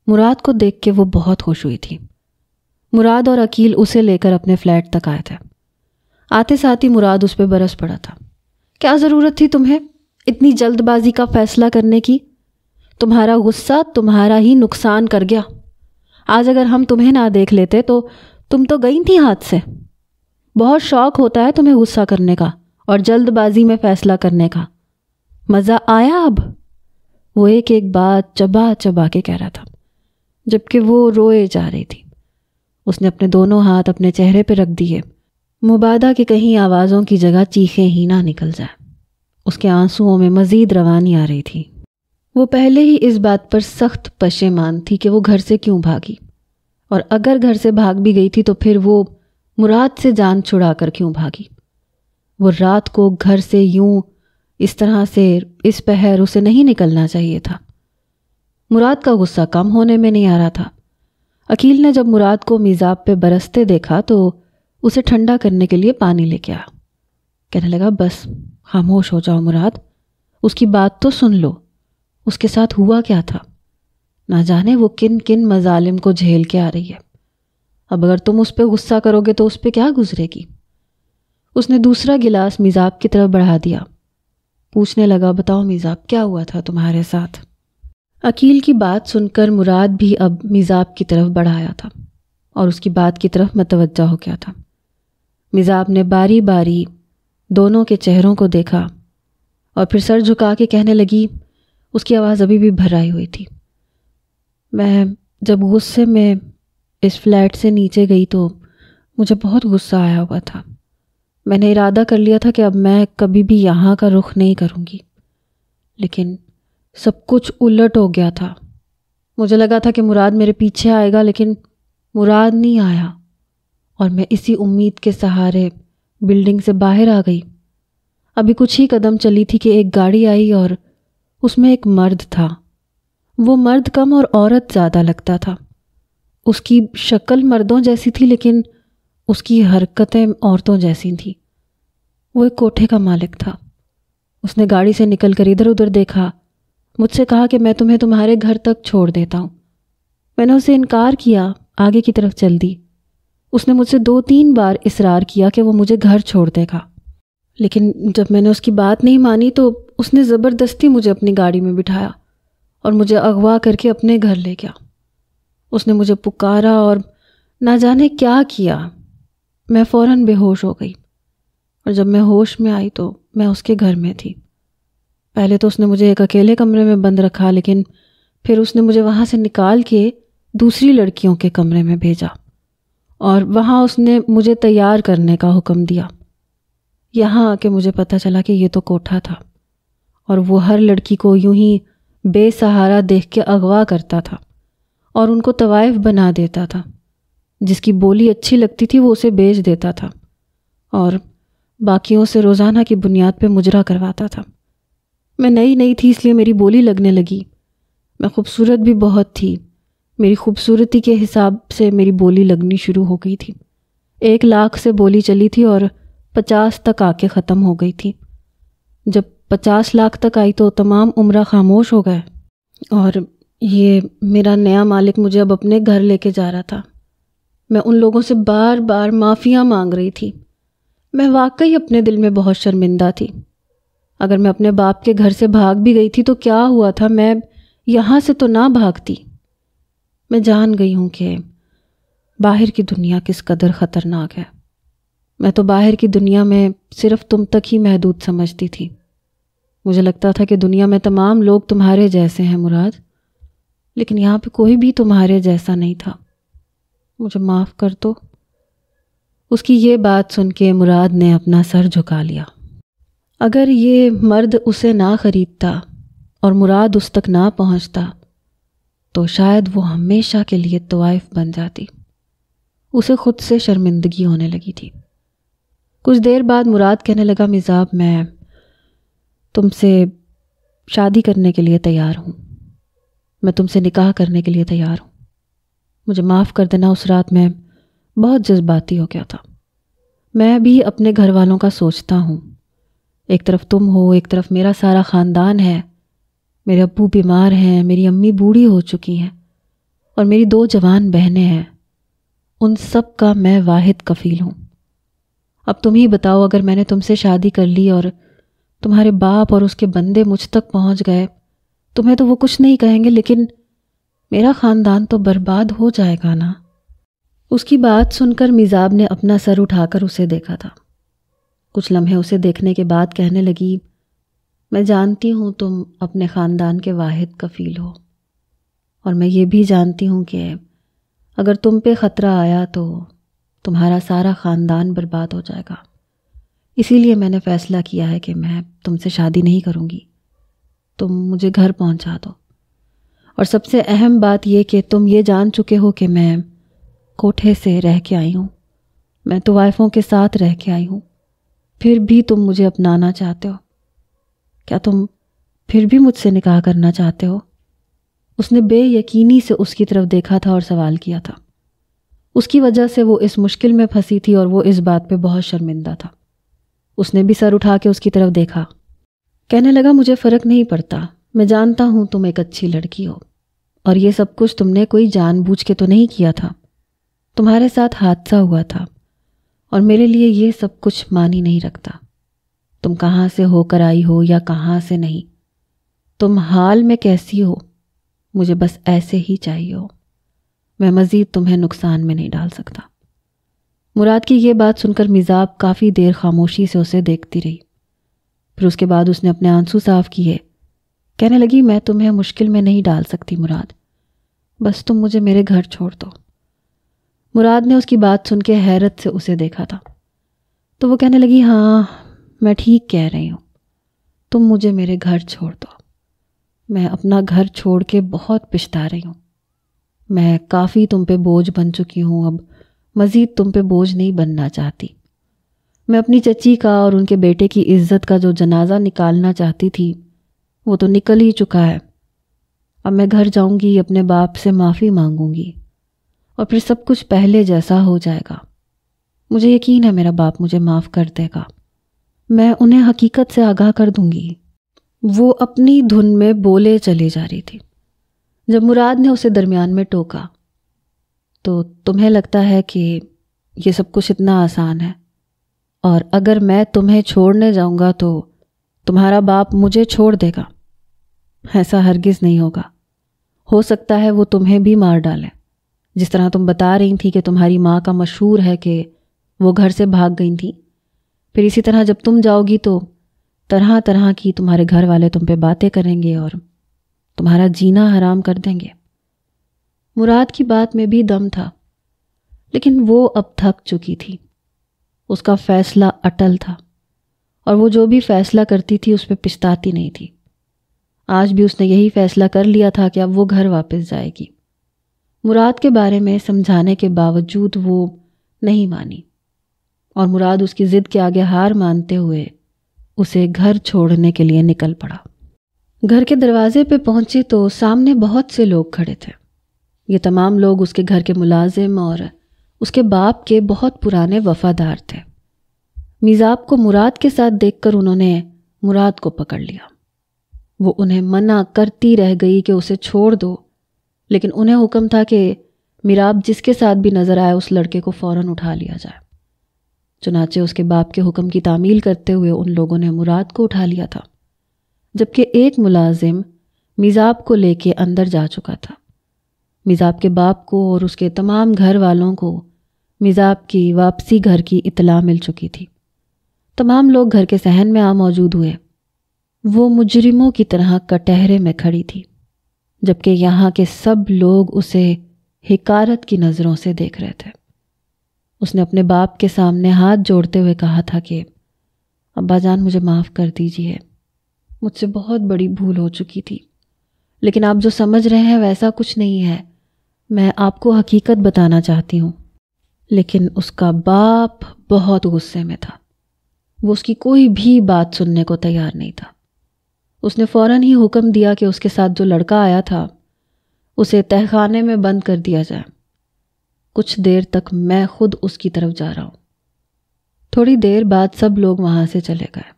مراد کو دیکھ کے وہ بہت خوش ہوئی تھی۔ مراد اور عقیل اسے لے کر اپنے فلیٹ تک آئے تھے۔ آتے ساتھ ہی مراد اس پہ برس پڑا تھا۔ کیا ضرورت تھی تمہیں اتنی جلد بازی کا فیصلہ کرنے کی؟ تمہارا غصہ تمہارا ہی نقصان کر گیا۔ آج اگر ہم تمہیں نہ دیکھ لیتے تو تم تو گئی تھی ہاتھ سے۔ بہت شوق ہوتا ہے تمہیں غصہ کرنے کا اور جلد بازی میں فیصلہ کرنے کا۔ مزہ آیا اب؟ وہ ایک ایک بات چبا چبا کے کہہ رہا تھا جبکہ وہ روئے جا رہی تھی۔ اس نے اپنے دونوں ہاتھ اپنے چہرے پہ رکھ دیے، مبادا کہ کہیں آوازوں کی جگہ چیخیں ہی نہ نکل جائیں۔ اس کے آنسوؤں میں مزید روانی آ رہی تھی۔ وہ پہلے ہی اس بات پر سخت پشیمان تھی کہ وہ گھر سے کیوں بھاگی، اور اگر گھر سے بھاگ بھی گئی تھی تو پھر وہ مراد سے جان چھڑا کر کیوں بھاگی۔ وہ رات کو گھر سے یوں اس طرح سے اس پہر اسے نہیں نکلنا چاہیے تھا۔ مراد کا غصہ کم ہونے میں نہیں آ رہا تھا۔ عقیل نے جب مراد کو میزاب پہ برستے دیکھا تو اسے ٹھنڈا کرنے کے لیے پانی لے کے آیا۔ کہنے لگا بس خاموش ہو جاؤ مراد، اس کی بات تو سن لو، اس کے ساتھ ہوا کیا تھا، نہ جانے وہ کن کن مظالم کو جھیل کے آ رہی ہے۔ اب اگر تم اس پہ غصہ کرو گے تو اس پہ کیا گزرے گی۔ اس نے دوسرا گلاس میزاب کی طرف بڑھا دیا۔ پوچھنے لگا بتاؤ میزاب کیا ہوا تھا تمہارے ساتھ۔ عقیل کی بات سن کر مراد بھی اب میزاب کی طرف بڑھایا تھا اور اس کی بات کی طرف متوجہ ہو گیا تھا۔ میزاب نے باری باری دونوں کے چہروں کو دیکھا اور پھر سر جھکا کے کہنے لگی، اس کی آواز ابھی بھی بھر آئی ہوئی تھی، میں جب غصے میں اس فلیٹ سے نیچے گئی تو مجھے بہت غصہ آیا ہوا تھا۔ میں نے ارادہ کر لیا تھا کہ اب میں کبھی بھی یہاں کا رخ نہیں کروں گی، لیکن سب کچھ الٹ ہو گیا تھا۔ مجھے لگا تھا کہ مراد میرے پیچھے آئے گا، لیکن مراد نہیں آیا اور میں اسی امید کے سہارے بلڈنگ سے باہر آ گئی۔ ابھی کچھ ہی قدم چلی تھی کہ ایک گاڑی آئی اور اس میں ایک مرد تھا۔ وہ مرد کم اور عورت زیادہ لگتا تھا۔ اس کی شکل مردوں جیسی تھی لیکن اس کی حرکتیں عورتوں جیسی تھیں۔ وہ ایک کوٹھے کا مالک تھا۔ اس نے گاڑی سے نکل کر ادھر ادھر دیکھا، مجھ سے کہا کہ میں تمہیں تمہارے گھر تک چھوڑ دیتا ہوں۔ میں نے اسے انکار کیا، آگے کی طرف چل دی۔ اس نے مجھ سے 2-3 بار اصرار کیا کہ وہ مجھے گھر چھوڑ دے گا، لیکن جب میں نے اس کی بات نہیں مانی تو اس نے زبردستی مجھے اپنی گاڑی میں بٹھایا اور مجھے اغوا کر کے اپنے گھر لے گیا۔ اس نے مجھے پکارا اور نہ جانے کیا کیا۔ میں فوراً بے ہوش ہو گئی اور جب میں ہوش میں آئی تو میں اس کے گھر میں تھی۔ پہلے تو اس نے مجھے ایک اکیلے کمرے میں بند رکھا، لیکن پھر اس نے مجھے وہاں سے نکال کے دوسری لڑکیوں کے کمرے میں بھیجا اور وہاں اس نے مجھے تیار کرنے کا حکم دیا۔ یہاں آ کے مجھے پتہ چلا کہ یہ تو کوٹھا تھا اور وہ ہر لڑکی کو یوں ہی بے سہارا دیکھ کے اغوا کرتا تھا اور ان کو طوائف بنا دیتا تھا۔ جس کی بولی اچھی لگتی تھی وہ اسے بیچ دیتا تھا اور باقیوں سے روزانہ کی بنیاد پہ مجرا کرواتا تھا۔ میں نئی تھی اس لیے میری بولی لگنے لگی۔ میں خوبصورت بھی بہت تھی، میری خوبصورتی کے حساب سے میری بولی لگنی شروع ہو گئی تھی۔ 1,00,000 سے بولی چلی تھی اور 50 تک آ کے ختم ہو گئی تھی۔ جب 50 لاکھ تک آئی تو تمام عمرہ خاموش ہو گئے اور یہ میرا نیا مالک مجھے اب اپنے گھر لے کے جا رہا تھا۔ میں ان لوگوں سے بار بار معافیاں مانگ رہی تھی۔ میں واقعی اپنے دل میں بہت شرمندہ تھی۔ اگر میں اپنے باپ کے گھر سے بھاگ بھی گئی تھی تو کیا ہوا تھا، میں یہاں سے تو نہ بھاگتی۔ میں جان گئی ہوں کہ باہر کی دنیا کس قدر خطرناک ہے۔ میں تو باہر کی دنیا میں صرف تم تک ہی محدود سمجھتی تھی۔ مجھے لگتا تھا کہ دنیا میں تمام لوگ تمہارے جیسے ہیں مراد، لیکن یہاں پہ کوئی بھی تمہارے جیسا نہیں تھا۔ مجھے معاف کر دو۔ اس کی یہ بات سن کے مراد نے اپنا سر جھکا لیا۔ اگر یہ مرد اسے نہ خریدتا اور مراد اس تک نہ پہنچتا تو شاید وہ ہمیشہ کے لیے طوائف بن جاتی۔ اسے خود سے شرمندگی ہونے لگی تھی۔ کچھ دیر بعد مراد کہنے لگا، میزاب، میں تم سے شادی کرنے کے لیے تیار ہوں، میں تم سے نکاح کرنے کے لیے تیار ہوں۔ مجھے معاف کر دینا، اس رات میں بہت جذباتی ہو گیا تھا۔ میں بھی اپنے گھر والوں کا سوچتا ہوں، ایک طرف تم ہو، ایک طرف میرا سارا خاندان ہے، میرے ابو بیمار ہیں، میری امی بوڑھی ہو چکی ہیں اور میری 2 جوان بہنیں ہیں، ان سب کا میں واحد کفیل ہوں۔ اب تم ہی بتاؤ، اگر میں نے تم سے شادی کر لی اور تمہارے باپ اور اس کے بندے مجھ تک پہنچ گئے، تمہیں تو وہ کچھ نہیں کہیں گے، لیکن میرا خاندان تو برباد ہو جائے گا نا۔ اس کی بات سن کر میزاب نے اپنا سر اٹھا کر اسے دیکھا تھا۔ کچھ لمحے اسے دیکھنے کے بعد کہنے لگی، میں جانتی ہوں تم اپنے خاندان کے واحد کفیل ہو، اور میں یہ بھی جانتی ہوں کہ اگر تم پہ خطرہ آیا تو تمہارا سارا خاندان برباد ہو جائے گا۔ اسی لیے میں نے فیصلہ کیا ہے کہ میں تم سے شادی نہیں کروں گی۔ تم مجھے گھر پہنچا دو، اور سب سے اہم بات یہ کہ تم یہ جان چکے ہو کہ میں کوٹھے سے رہ کے آئی ہوں، میں طوائفوں کے ساتھ رہ کے آئی ہوں، پھر بھی تم مجھے اپنانا چاہتے ہو۔ کیا تم پھر بھی مجھ سے نکاح کرنا چاہتے ہو؟ اس نے بے یقینی سے اس کی طرف دیکھا تھا اور سوال کیا تھا۔ اس کی وجہ سے وہ اس مشکل میں پھنسی تھی اور وہ اس بات پہ بہت شرمندہ تھا۔ اس نے بھی سر اٹھا کے اس کی طرف دیکھا۔ کہنے لگا، مجھے فرق نہیں پڑتا، میں جانتا ہوں تم ایک اچھی لڑکی ہو، اور یہ سب کچھ تم نے کوئی جان بوجھ کے تو نہیں کیا تھا، تمہارے ساتھ حادثہ ہوا تھا، اور میرے لیے یہ سب کچھ معنی نہیں رکھتا، تم کہاں سے ہو کر آئی ہو یا کہاں سے نہیں، تم حال میں کیسی ہو، مجھے بس ایسے ہی چاہیے ہو، میں مزید تمہیں نقصان میں نہیں ڈال سکتا۔ مراد کی یہ بات سن کر میزاب کافی دیر خاموشی سے اسے دیکھتی رہی، پھر اس کے بعد اس نے اپنے آنسو صاف کیے۔ کہنے لگی، میں تمہیں مشکل میں نہیں ڈال سکتی مراد، بس تم مجھے میرے گھر چھوڑ دو۔ مراد نے اس کی بات سن کے حیرت سے اسے دیکھا تھا، تو وہ کہنے لگی، ہاں میں ٹھیک کہہ رہی ہوں، تم مجھے میرے گھر چھوڑ دو۔ میں اپنا گھر چھوڑ کے بہت پچھتا رہی ہوں، میں کافی تم پہ بوجھ بن چکی ہوں، اب مزید تم پہ بوجھ نہیں بننا چاہتی۔ میں اپنی چچی کا اور ان کے بیٹے کی عزت کا جو جنازہ نکالنا چاہتی تھی وہ تو نکل ہی چکا ہے۔ اب میں گھر جاؤں گی، اپنے باپ سے معافی مانگوں گی، اور پھر سب کچھ پہلے جیسا ہو جائے گا۔ مجھے یقین ہے میرا باپ مجھے معاف کر دے گا، میں انہیں حقیقت سے آگاہ کر دوں گی۔ وہ اپنی دھن میں بولے چلی جا رہی تھی جب مراد نے اسے درمیان میں ٹوکا، تو تمہیں لگتا ہے کہ یہ سب کچھ اتنا آسان ہے، اور اگر میں تمہیں چھوڑنے جاؤں گا تو تمہارا باپ مجھے چھوڑ دے گا؟ ایسا ہرگز نہیں ہوگا۔ ہو سکتا ہے وہ تمہیں بھی مار ڈالے، جس طرح تم بتا رہی تھی کہ تمہاری ماں کا مشہور ہے کہ وہ گھر سے بھاگ گئی تھیں، پھر اسی طرح جب تم جاؤ گی تو طرح طرح کی تمہارے گھر والے تم پہ باتیں کریں گے اور تمہارا جینا حرام کر دیں گے۔ مراد کی بات میں بھی دم تھا، لیکن وہ اب تھک چکی تھی۔ اس کا فیصلہ اٹل تھا، اور وہ جو بھی فیصلہ کرتی تھی اس پہ پچھتاتی نہیں تھی۔ آج بھی اس نے یہی فیصلہ کر لیا تھا کہ اب وہ گھر واپس جائے گی۔ مراد کے بارے میں سمجھانے کے باوجود وہ نہیں مانی اور مراد اس کی ضد کے آگے ہار مانتے ہوئے اسے گھر چھوڑنے کے لیے نکل پڑا۔ گھر کے دروازے پہ پہنچے تو سامنے بہت سے لوگ کھڑے تھے۔ یہ تمام لوگ اس کے گھر کے ملازم اور اس کے باپ کے بہت پرانے وفادار تھے۔ میزاب کو مراد کے ساتھ دیکھ کر انہوں نے مراد کو پکڑ لیا۔ وہ انہیں منع کرتی رہ گئی کہ اسے چھوڑ دو، لیکن انہیں حکم تھا کہ میراب جس کے ساتھ بھی نظر آئے اس لڑکے کو فوراً اٹھا لیا جائے۔ چنانچہ اس کے باپ کے حکم کی تعمیل کرتے ہوئے ان لوگوں نے مراد کو اٹھا لیا تھا، جبکہ ایک ملازم میزاب کو لے کے اندر جا چکا تھا۔ میزاب کے باپ کو اور اس کے تمام گھر والوں کو میزاب کی واپسی گھر کی اطلاع مل چکی تھی۔ تمام لوگ گھر کے صحن میں آ موجود ہوئے۔ وہ مجرموں کی طرح کٹہرے میں کھڑی تھی، جبکہ یہاں کے سب لوگ اسے حقارت کی نظروں سے دیکھ رہے تھے۔ اس نے اپنے باپ کے سامنے ہاتھ جوڑتے ہوئے کہا تھا کہ ابا جان مجھے معاف کر دیجئے، مجھ سے بہت بڑی بھول ہو چکی تھی، لیکن آپ جو سمجھ رہے ہیں ویسا کچھ نہیں ہے۔ میں آپ کو حقیقت بتانا چاہتی ہوں۔ لیکن اس کا باپ بہت غصے میں تھا۔ وہ اس کی کوئی بھی بات سننے کو تیار نہیں تھا۔ اس نے فوراً ہی حکم دیا کہ اس کے ساتھ جو لڑکا آیا تھا اسے تہہ خانے میں بند کر دیا جائے۔ کچھ دیر تک میں خود اس کی طرف جا رہا ہوں۔ تھوڑی دیر بعد سب لوگ وہاں سے چلے گئے۔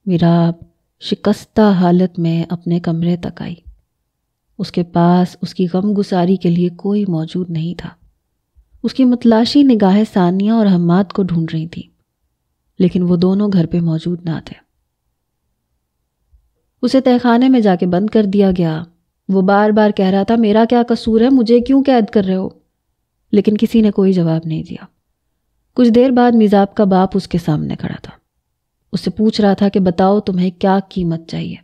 میراب شکستہ حالت میں اپنے کمرے تک آئی۔ اس کے پاس اس کی غم گساری کے لیے کوئی موجود نہیں تھا۔ اس کی متلاشی نگاہیں ثانیہ اور حماد کو ڈھونڈ رہی تھی، لیکن وہ دونوں گھر پہ موجود نہ تھے۔ اسے تہہ خانے میں جا کے بند کر دیا گیا۔ وہ بار بار کہہ رہا تھا میرا کیا قصور ہے، مجھے کیوں قید کر رہے ہو، لیکن کسی نے کوئی جواب نہیں دیا۔ کچھ دیر بعد میزاب کا باپ اس کے سامنے کھڑا تھا۔ اس سے پوچھ رہا تھا کہ بتاؤ تمہیں کیا قیمت چاہیے،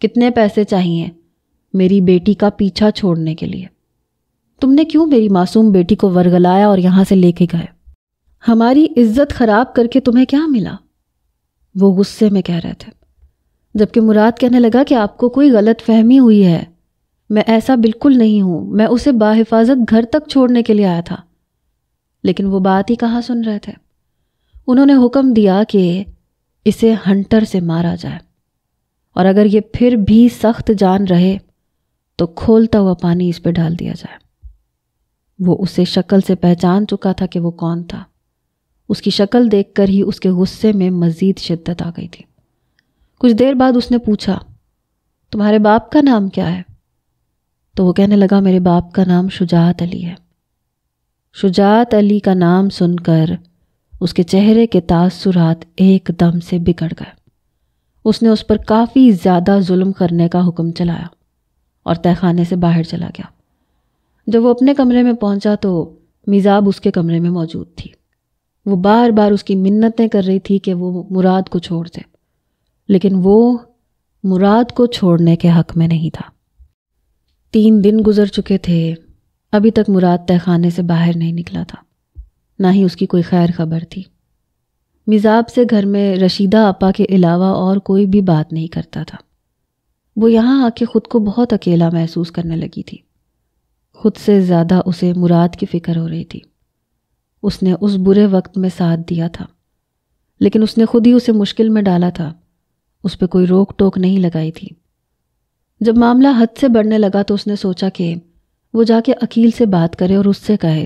کتنے پیسے چاہیے میری بیٹی کا پیچھا چھوڑنے کے لیے؟ تم نے کیوں میری معصوم بیٹی کو ورگلایا اور یہاں سے لے کے گئے؟ ہماری عزت خراب کر کے تمہیں کیا ملا؟ وہ غصے میں کہہ رہے تھے، جبکہ مراد کہنے لگا کہ آپ کو کوئی غلط فہمی ہوئی ہے، میں ایسا بالکل نہیں ہوں، میں اسے باحفاظت گھر تک چھوڑنے کے لیے آیا تھا۔ لیکن وہ بات ہی کہاں سن رہے تھے۔ انہوں نے حکم دیا کہ اسے ہنٹر سے مارا جائے، اور اگر یہ پھر بھی سخت جان رہے تو کھولتا ہوا پانی اس پہ ڈال دیا جائے۔ وہ اسے شکل سے پہچان چکا تھا کہ وہ کون تھا۔ اس کی شکل دیکھ کر ہی اس کے غصے میں مزید شدت آ گئی تھی۔ کچھ دیر بعد اس نے پوچھا تمہارے باپ کا نام کیا ہے؟ تو وہ کہنے لگا میرے باپ کا نام شجاعت علی ہے۔ شجاعت علی کا نام سن کر اس کے چہرے کے تاثرات ایک دم سے بگڑ گئے۔ اس نے اس پر کافی زیادہ ظلم کرنے کا حکم چلایا اور تہہ خانے سے باہر چلا گیا۔ جب وہ اپنے کمرے میں پہنچا تو میزاب اس کے کمرے میں موجود تھی۔ وہ بار بار اس کی منتیں کر رہی تھی کہ وہ مراد کو چھوڑ دے، لیکن وہ مراد کو چھوڑنے کے حق میں نہیں تھا۔ 3 دن گزر چکے تھے، ابھی تک مراد تہہ خانے سے باہر نہیں نکلا تھا، نہ ہی اس کی کوئی خیر خبر تھی۔ میزاب سے گھر میں رشیدہ آپا کے علاوہ اور کوئی بھی بات نہیں کرتا تھا۔ وہ یہاں آ کے خود کو بہت اکیلا محسوس کرنے لگی تھی۔ خود سے زیادہ اسے مراد کی فکر ہو رہی تھی۔ اس نے اس برے وقت میں ساتھ دیا تھا، لیکن اس نے خود ہی اسے مشکل میں ڈالا تھا، اس پہ کوئی روک ٹوک نہیں لگائی تھی۔ جب معاملہ حد سے بڑھنے لگا تو اس نے سوچا کہ وہ جا کے عقیل سے بات کرے اور اس سے کہے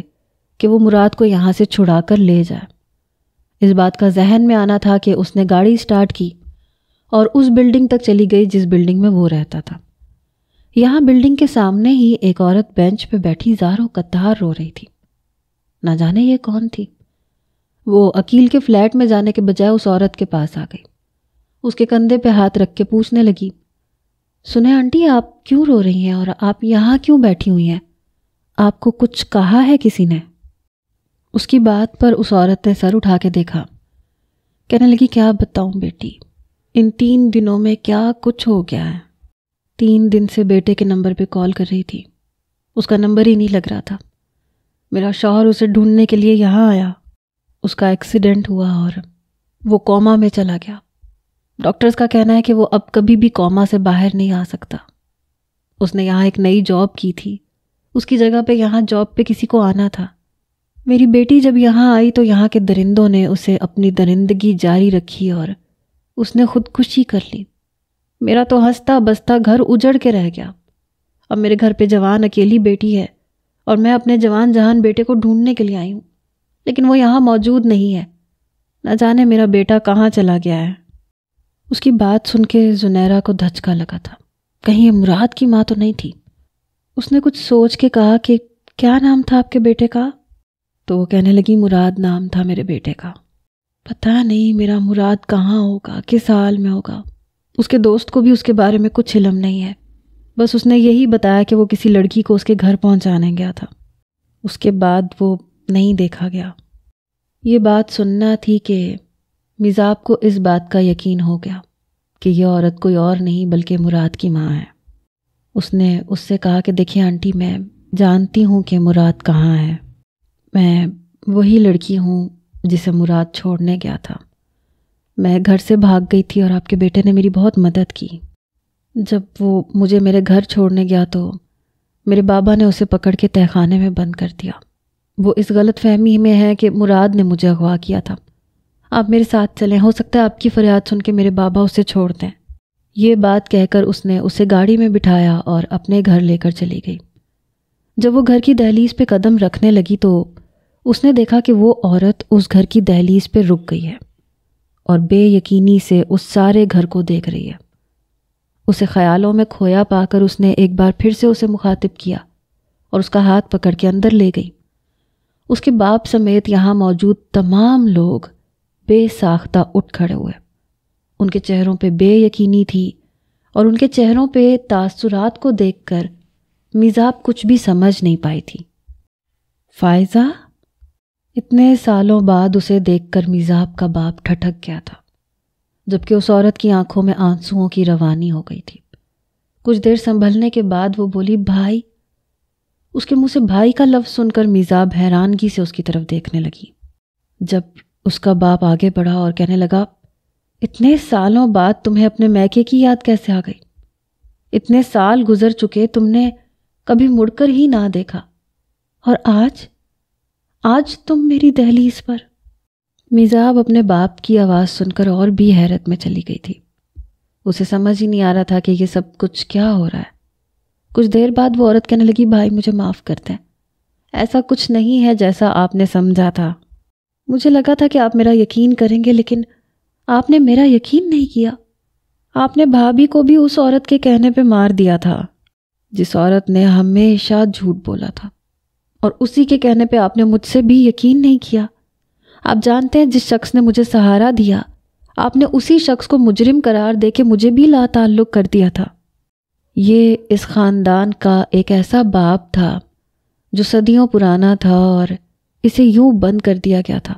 کہ وہ مراد کو یہاں سے چھڑا کر لے جائے۔ اس بات کا ذہن میں آنا تھا کہ اس نے گاڑی سٹارٹ کی اور اس بلڈنگ تک چلی گئی جس بلڈنگ میں وہ رہتا تھا۔ یہاں بلڈنگ کے سامنے ہی ایک عورت بینچ پہ بیٹھی زاروں قطار رو رہی تھی۔ نہ جانے یہ کون تھی۔ وہ عقیل کے فلیٹ میں جانے کے بجائے اس عورت کے پاس آ گئی، اس کے کندھے پہ ہاتھ رکھ کے پوچھنے لگی سنیں آنٹی آپ کیوں رو رہی ہیں اور آپ یہاں کیوں بیٹھی ہوئی ہیں؟ آپ کو کچھ کہا ہے کسی نے؟ اس کی بات پر اس عورت نے سر اٹھا کے دیکھا، کہنے لگی کیا بتاؤں بیٹی، ان 3 دنوں میں کیا کچھ ہو گیا ہے۔ 3 دن سے بیٹے کے نمبر پہ کال کر رہی تھی، اس کا نمبر ہی نہیں لگ رہا تھا۔ میرا شوہر اسے ڈھونڈنے کے لیے یہاں آیا، اس کا ایکسیڈنٹ ہوا اور وہ کوما میں چلا گیا۔ ڈاکٹرز کا کہنا ہے کہ وہ اب کبھی بھی کوما سے باہر نہیں آ سکتا۔ اس نے یہاں ایک نئی جاب کی تھی، اس کی جگہ پہ یہاں جاب پہ کسی کو آنا تھا۔ میری بیٹی جب یہاں آئی تو یہاں کے درندوں نے اسے اپنی درندگی جاری رکھی اور اس نے خودکشی کر لی۔ میرا تو ہنستا بستا گھر اجڑ کے رہ گیا۔ اب میرے گھر پہ جوان اکیلی بیٹی ہے اور میں اپنے جوان جہان بیٹے کو ڈھونڈنے کے لیے آئی ہوں، لیکن وہ یہاں موجود نہیں ہے۔ نہ جانے میرا بیٹا کہاں چلا گیا ہے۔ اس کی بات سن کے زنیرہ کو دھچکا لگا تھا، کہیں یہ مراد کی ماں تو نہیں تھی۔ اس نے کچھ سوچ کے کہا کہ کیا نام تھا آپ کے بیٹے کا؟ تو وہ کہنے لگی مراد نام تھا میرے بیٹے کا۔ پتہ نہیں میرا مراد کہاں ہوگا، کس حال میں ہوگا۔ اس کے دوست کو بھی اس کے بارے میں کچھ علم نہیں ہے، بس اس نے یہی بتایا کہ وہ کسی لڑکی کو اس کے گھر پہنچانے گیا تھا، اس کے بعد وہ نہیں دیکھا گیا۔ یہ بات سننا تھی کہ میزاب کو اس بات کا یقین ہو گیا کہ یہ عورت کوئی اور نہیں بلکہ مراد کی ماں ہے۔ اس نے اس سے کہا کہ دیکھیے آنٹی، میں جانتی ہوں کہ مراد کہاں ہے، میں وہی لڑکی ہوں جسے مراد چھوڑنے گیا تھا۔ میں گھر سے بھاگ گئی تھی اور آپ کے بیٹے نے میری بہت مدد کی۔ جب وہ مجھے میرے گھر چھوڑنے گیا تو میرے بابا نے اسے پکڑ کے تہہ خانے میں بند کر دیا۔ وہ اس غلط فہمی میں ہے کہ مراد نے مجھے اغوا کیا تھا۔ آپ میرے ساتھ چلیں، ہو سکتا ہے آپ کی فریاد سن کے میرے بابا اسے چھوڑ دیں۔ یہ بات کہہ کر اس نے اسے گاڑی میں بٹھایا اور اپنے گھر لے کر چلی گئی۔ جب وہ گھر کی دہلیز پہ قدم رکھنے لگی تو اس نے دیکھا کہ وہ عورت اس گھر کی دہلیز پہ رک گئی ہے اور بے یقینی سے اس سارے گھر کو دیکھ رہی ہے۔ اسے خیالوں میں کھویا پا کر اس نے ایک بار پھر سے اسے مخاطب کیا اور اس کا ہاتھ پکڑ کے اندر لے گئی۔ اس کے باپ سمیت یہاں موجود تمام لوگ بے ساختہ اٹھ کھڑے ہوئے۔ ان کے چہروں پہ بے یقینی تھی اور ان کے چہروں پہ تاثرات کو دیکھ کر میزاب کچھ بھی سمجھ نہیں پائی تھی۔ فائزہ؟ اتنے سالوں بعد اسے دیکھ کر میزاب کا باپ ٹھٹک گیا تھا، جبکہ اس عورت کی آنکھوں میں آنسوؤں کی روانی ہو گئی تھی۔ کچھ دیر سنبھلنے کے بعد وہ بولی بھائی۔ اس کے منہ سے بھائی کا لفظ سن کر میزاب حیرانگی سے اس کی طرف دیکھنے لگی۔ جب اس کا باپ آگے بڑھا اور کہنے لگا اتنے سالوں بعد تمہیں اپنے میکے کی یاد کیسے آ گئی؟ اتنے سال گزر چکے، تم نے کبھی مڑ کر ہی نہ دیکھا، اور آج تم میری دہلیز پر۔ میزاب اپنے باپ کی آواز سن کر اور بھی حیرت میں چلی گئی تھی۔ اسے سمجھ ہی نہیں آ رہا تھا کہ یہ سب کچھ کیا ہو رہا ہے۔ کچھ دیر بعد وہ عورت کہنے لگی بھائی مجھے معاف کر دیں، ایسا کچھ نہیں ہے جیسا آپ نے سمجھا تھا۔ مجھے لگا تھا کہ آپ میرا یقین کریں گے، لیکن آپ نے میرا یقین نہیں کیا۔ آپ نے بھابھی کو بھی اس عورت کے کہنے پہ مار دیا تھا جس عورت نے ہمیشہ جھوٹ بولا تھا، اور اسی کے کہنے پہ آپ نے مجھ سے بھی یقین نہیں کیا۔ آپ جانتے ہیں جس شخص نے مجھے سہارا دیا، آپ نے اسی شخص کو مجرم قرار دے کے مجھے بھی لا تعلق کر دیا تھا۔ یہ اس خاندان کا ایک ایسا باب تھا جو صدیوں پرانا تھا اور اسے یوں بند کر دیا گیا تھا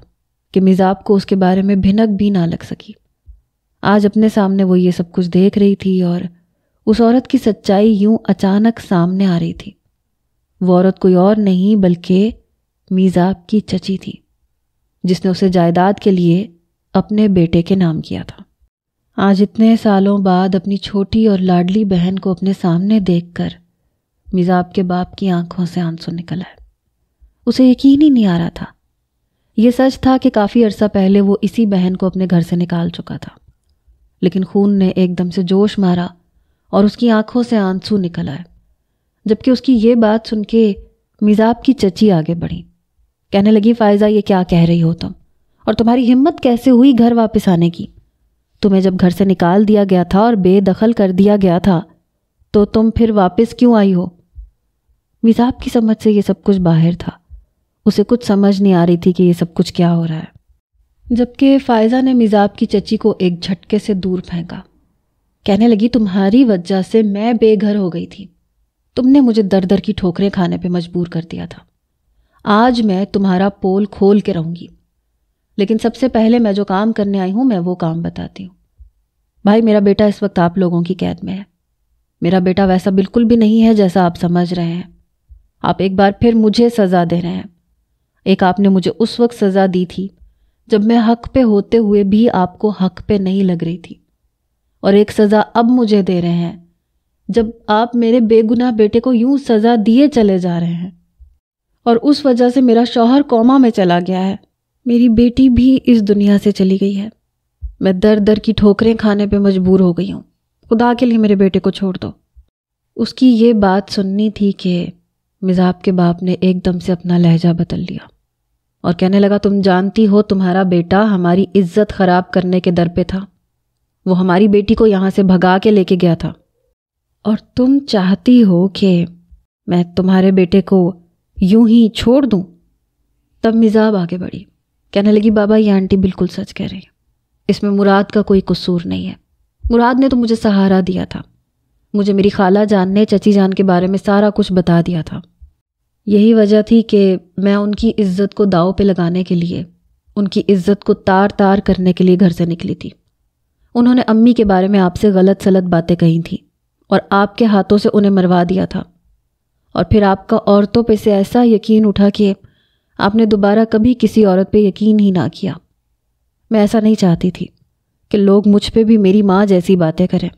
کہ میزاب کو اس کے بارے میں بھنک بھی نہ لگ سکی۔ آج اپنے سامنے وہ یہ سب کچھ دیکھ رہی تھی اور اس عورت کی سچائی یوں اچانک سامنے آ رہی تھی۔ وہ عورت کوئی اور نہیں بلکہ میزاب کی چچی تھی، جس نے اسے جائیداد کے لیے اپنے بیٹے کے نام کیا تھا۔ آج اتنے سالوں بعد اپنی چھوٹی اور لاڈلی بہن کو اپنے سامنے دیکھ کر میزاب کے باپ کی آنکھوں سے آنسو نکل آئے۔ اسے یقین ہی نہیں آ رہا تھا۔ یہ سچ تھا کہ کافی عرصہ پہلے وہ اسی بہن کو اپنے گھر سے نکال چکا تھا، لیکن خون نے ایک دم سے جوش مارا اور اس کی آنکھوں سے آنسو نکل آئے، جبکہ اس کی یہ بات سن کے میزاب کی چچی آگے بڑھی، کہنے لگی فائزہ یہ کیا کہہ رہی ہو تم، اور تمہاری ہمت کیسے ہوئی گھر واپس آنے کی؟ تمہیں جب گھر سے نکال دیا گیا تھا اور بے دخل کر دیا گیا تھا تو تم پھر واپس کیوں آئی ہو؟ میزاب کی سمجھ سے یہ سب کچھ باہر تھا۔ اسے کچھ سمجھ نہیں آ رہی تھی کہ یہ سب کچھ کیا ہو رہا ہے، جبکہ فائزہ نے میزاب کی چچی کو ایک جھٹکے سے دور پھینکا، کہنے لگی تمہاری وجہ سے میں بے گھر ہو گئی تھی، تم نے مجھے در در کی ٹھوکریں کھانے پہ مجبور کر دیا تھا۔ آج میں تمہارا پول کھول کے رہوں گی، لیکن سب سے پہلے میں جو کام کرنے آئی ہوں میں وہ کام بتاتی ہوں۔ بھائی میرا بیٹا اس وقت آپ لوگوں کی قید میں ہے۔ میرا بیٹا ویسا بالکل بھی نہیں ہے جیسا آپ سمجھ رہے ہیں۔ آپ ایک بار پھر مجھے سزا دے رہے ہیں۔ ایک آپ نے مجھے اس وقت سزا دی تھی جب میں حق پہ ہوتے ہوئے بھی آپ کو حق پہ نہیں لگ رہی تھی، اور ایک سزا اب مجھے دے رہے ہیں جب آپ میرے بے گناہ بیٹے کو یوں سزا دیے چلے جا رہے ہیں، اور اس وجہ سے میرا شوہر کوما میں چلا گیا ہے، میری بیٹی بھی اس دنیا سے چلی گئی ہے، میں در در کی ٹھوکریں کھانے پہ مجبور ہو گئی ہوں، خدا کے لیے میرے بیٹے کو چھوڑ دو۔ اس کی یہ بات سننی تھی کہ مزاب کے باپ نے ایک دم سے اپنا لہجہ بدل لیا اور کہنے لگا، تم جانتی ہو تمہارا بیٹا ہماری عزت خراب کرنے کے در پہ تھا، وہ ہماری بیٹی کو یہاں سے بھگا کے لے کے گیا تھا، اور تم چاہتی ہو کہ میں تمہارے بیٹے کو یوں ہی چھوڑ دوں؟ تب مزاب آگے بڑھی، کہنے لگی، بابا یہ آنٹی بالکل سچ کہہ رہی ہے، اس میں مراد کا کوئی قصور نہیں ہے، مراد نے تو مجھے سہارا دیا تھا، مجھے میری خالہ جان نے چچی جان کے بارے میں سارا کچھ بتا دیا تھا، یہی وجہ تھی کہ میں ان کی عزت کو داؤ پہ لگانے کے لیے، ان کی عزت کو تار تار کرنے کے لیے گھر سے نکلی تھی۔ انہوں نے امی کے بارے میں آپ سے غلط سلط باتیں کہی تھیں اور آپ کے ہاتھوں سے انہیں مروا دیا تھا، اور پھر آپ کا عورتوں پہ سے ایسا یقین اٹھا کہ آپ نے دوبارہ کبھی کسی عورت پہ یقین ہی نہ کیا۔ میں ایسا نہیں چاہتی تھی کہ لوگ مجھ پہ بھی میری ماں جیسی باتیں کریں،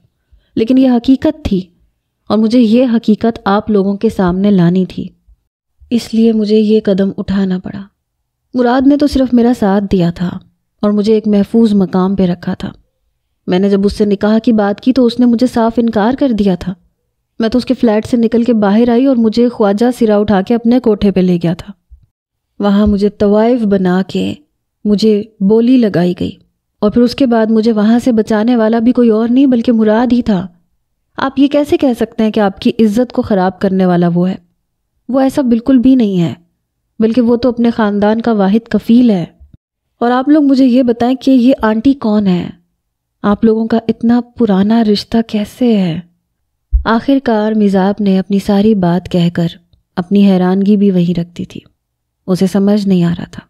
لیکن یہ حقیقت تھی اور مجھے یہ حقیقت آپ لوگوں کے سامنے لانی تھی، اس لیے مجھے یہ قدم اٹھانا پڑا۔ مراد نے تو صرف میرا ساتھ دیا تھا اور مجھے ایک محفوظ مقام پہ رکھا تھا۔ میں نے جب اس سے نکاح کی بات کی تو اس نے مجھے صاف انکار کر دیا تھا۔ میں تو اس کے فلیٹ سے نکل کے باہر آئی اور مجھے خواجہ سرا اٹھا کے اپنے کوٹھے پہ لے گیا تھا۔ وہاں مجھے طوائف بنا کے مجھے بولی لگائی گئی، اور پھر اس کے بعد مجھے وہاں سے بچانے والا بھی کوئی اور نہیں بلکہ مراد ہی تھا۔ آپ یہ کیسے کہہ سکتے ہیں کہ آپ کی عزت کو خراب کرنے والا وہ ہے؟ وہ ایسا بالکل بھی نہیں ہے، بلکہ وہ تو اپنے خاندان کا واحد کفیل ہے۔ اور آپ لوگ مجھے یہ بتائیں کہ یہ آنٹی کون ہے؟ آپ لوگوں کا اتنا پرانا رشتہ کیسے ہے؟ آخر کار مزاب نے اپنی ساری بات کہہ کر اپنی حیرانگی بھی وہیں رکھ دی تھی، اسے سمجھ نہیں آ رہا تھا۔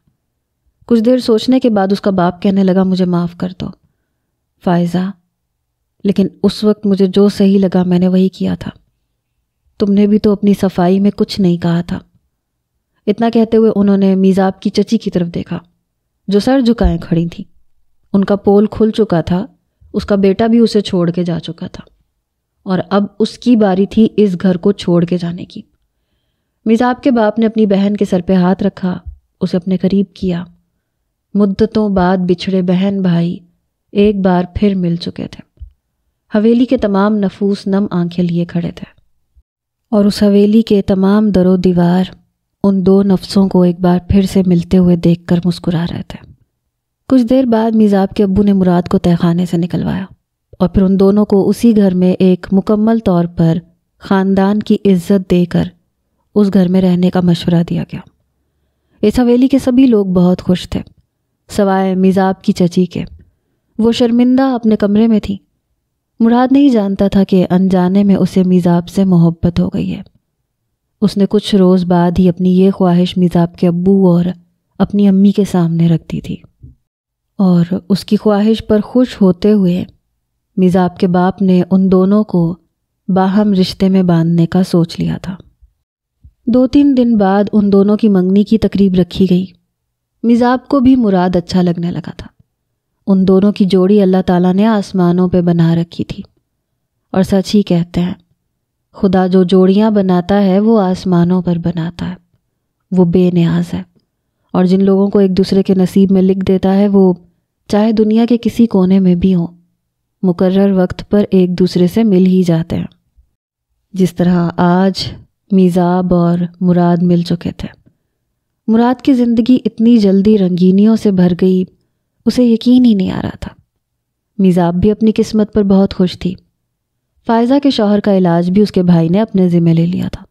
کچھ دیر سوچنے کے بعد اس کا باپ کہنے لگا، مجھے معاف کر دو فائزہ، لیکن اس وقت مجھے جو صحیح لگا میں نے وہی کیا تھا، تم نے بھی تو اپنی صفائی میں کچھ نہیں کہا تھا۔ اتنا کہتے ہوئے انہوں نے مزاب کی چچی کی طرف دیکھا جو سر جھکائے کھڑی تھی۔ ان کا پول کھل چکا تھا، اس کا بیٹا بھی اسے چھوڑ کے جا چکا تھا، اور اب اس کی باری تھی اس گھر کو چھوڑ کے جانے کی۔ مزاب کے باپ نے اپنی بہن کے سر پہ ہاتھ رکھا، اسے اپنے قریب کیا۔ مدتوں بعد بچھڑے بہن بھائی ایک بار پھر مل چکے تھے۔ حویلی کے تمام نفوس نم آنکھیں لیے کھڑے تھے، اور اس حویلی کے تمام در و دیوار ان دو نفسوں کو ایک بار پھر سے ملتے ہوئے دیکھ کر مسکرا رہے تھے۔ کچھ دیر بعد مزاب کے ابو نے مراد کو تہہ خانے سے نکلوایا، اور پھر ان دونوں کو اسی گھر میں ایک مکمل طور پر خاندان کی عزت دے کر اس گھر میں رہنے کا مشورہ دیا گیا۔ اس حویلی کے سبھی لوگ بہت خوش تھے سوائے مزاب کی چچی کے۔ وہ شرمندہ اپنے کمرے میں تھی۔ مراد نہیں جانتا تھا کہ انجانے میں اسے مزاب سے محبت ہو گئی ہے۔ اس نے کچھ روز بعد ہی اپنی یہ خواہش مزاب کے ابو اور اپنی امی کے سامنے رکھ دی تھی، اور اس کی خواہش پر خوش ہوتے ہوئے مزاب کے باپ نے ان دونوں کو باہم رشتے میں باندھنے کا سوچ لیا تھا۔ 2-3 دن بعد ان دونوں کی منگنی کی تقریب رکھی گئی۔ مزاب کو بھی مراد اچھا لگنے لگا تھا۔ ان دونوں کی جوڑی اللہ تعالیٰ نے آسمانوں پہ بنا رکھی تھی، اور سچ ہی کہتے ہیں خدا جو جوڑیاں بناتا ہے وہ آسمانوں پر بناتا ہے، وہ بے نیاز ہے، اور جن لوگوں کو ایک دوسرے کے نصیب میں لکھ دیتا ہے وہ چاہے دنیا کے کسی کونے میں بھی ہوں، مقرر وقت پر ایک دوسرے سے مل ہی جاتے ہیں، جس طرح آج مزاب اور مراد مل چکے تھے۔ مراد کی زندگی اتنی جلدی رنگینیوں سے بھر گئی، اسے یقین ہی نہیں آ رہا تھا۔ مزاب بھی اپنی قسمت پر بہت خوش تھی۔ فائزہ کے شوہر کا علاج بھی اس کے بھائی نے اپنے ذمہ لے لیا تھا۔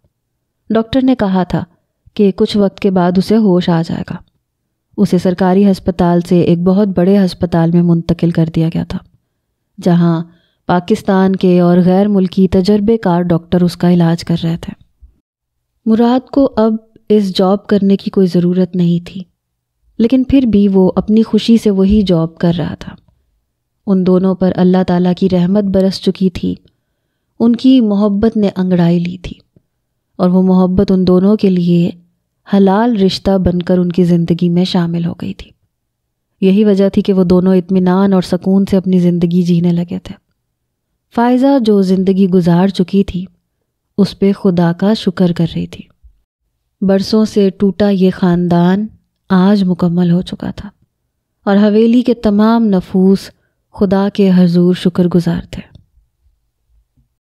ڈاکٹر نے کہا تھا کہ کچھ وقت کے بعد اسے ہوش آ جائے گا۔ اسے سرکاری ہسپتال سے ایک بہت بڑے ہسپتال میں منتقل کر دیا گیا تھا، جہاں پاکستان کے اور غیر ملکی تجربے کار ڈاکٹر اس کا علاج کر رہے تھے۔ مراد کو اب اس جاب کرنے کی کوئی ضرورت نہیں تھی، لیکن پھر بھی وہ اپنی خوشی سے وہی جاب کر رہا تھا۔ ان دونوں پر اللہ تعالیٰ کی رحمت برس چکی تھی، ان کی محبت نے انگڑائی لی تھی، اور وہ محبت ان دونوں کے لیے حلال رشتہ بن کر ان کی زندگی میں شامل ہو گئی تھی۔ یہی وجہ تھی کہ وہ دونوں اطمینان اور سکون سے اپنی زندگی جینے لگے تھے۔ فائزہ جو زندگی گزار چکی تھی اس پہ خدا کا شکر کر رہی تھی۔ برسوں سے ٹوٹا یہ خاندان آج مکمل ہو چکا تھا اور حویلی کے تمام نفوس خدا کے حضور شکر گزار تھے۔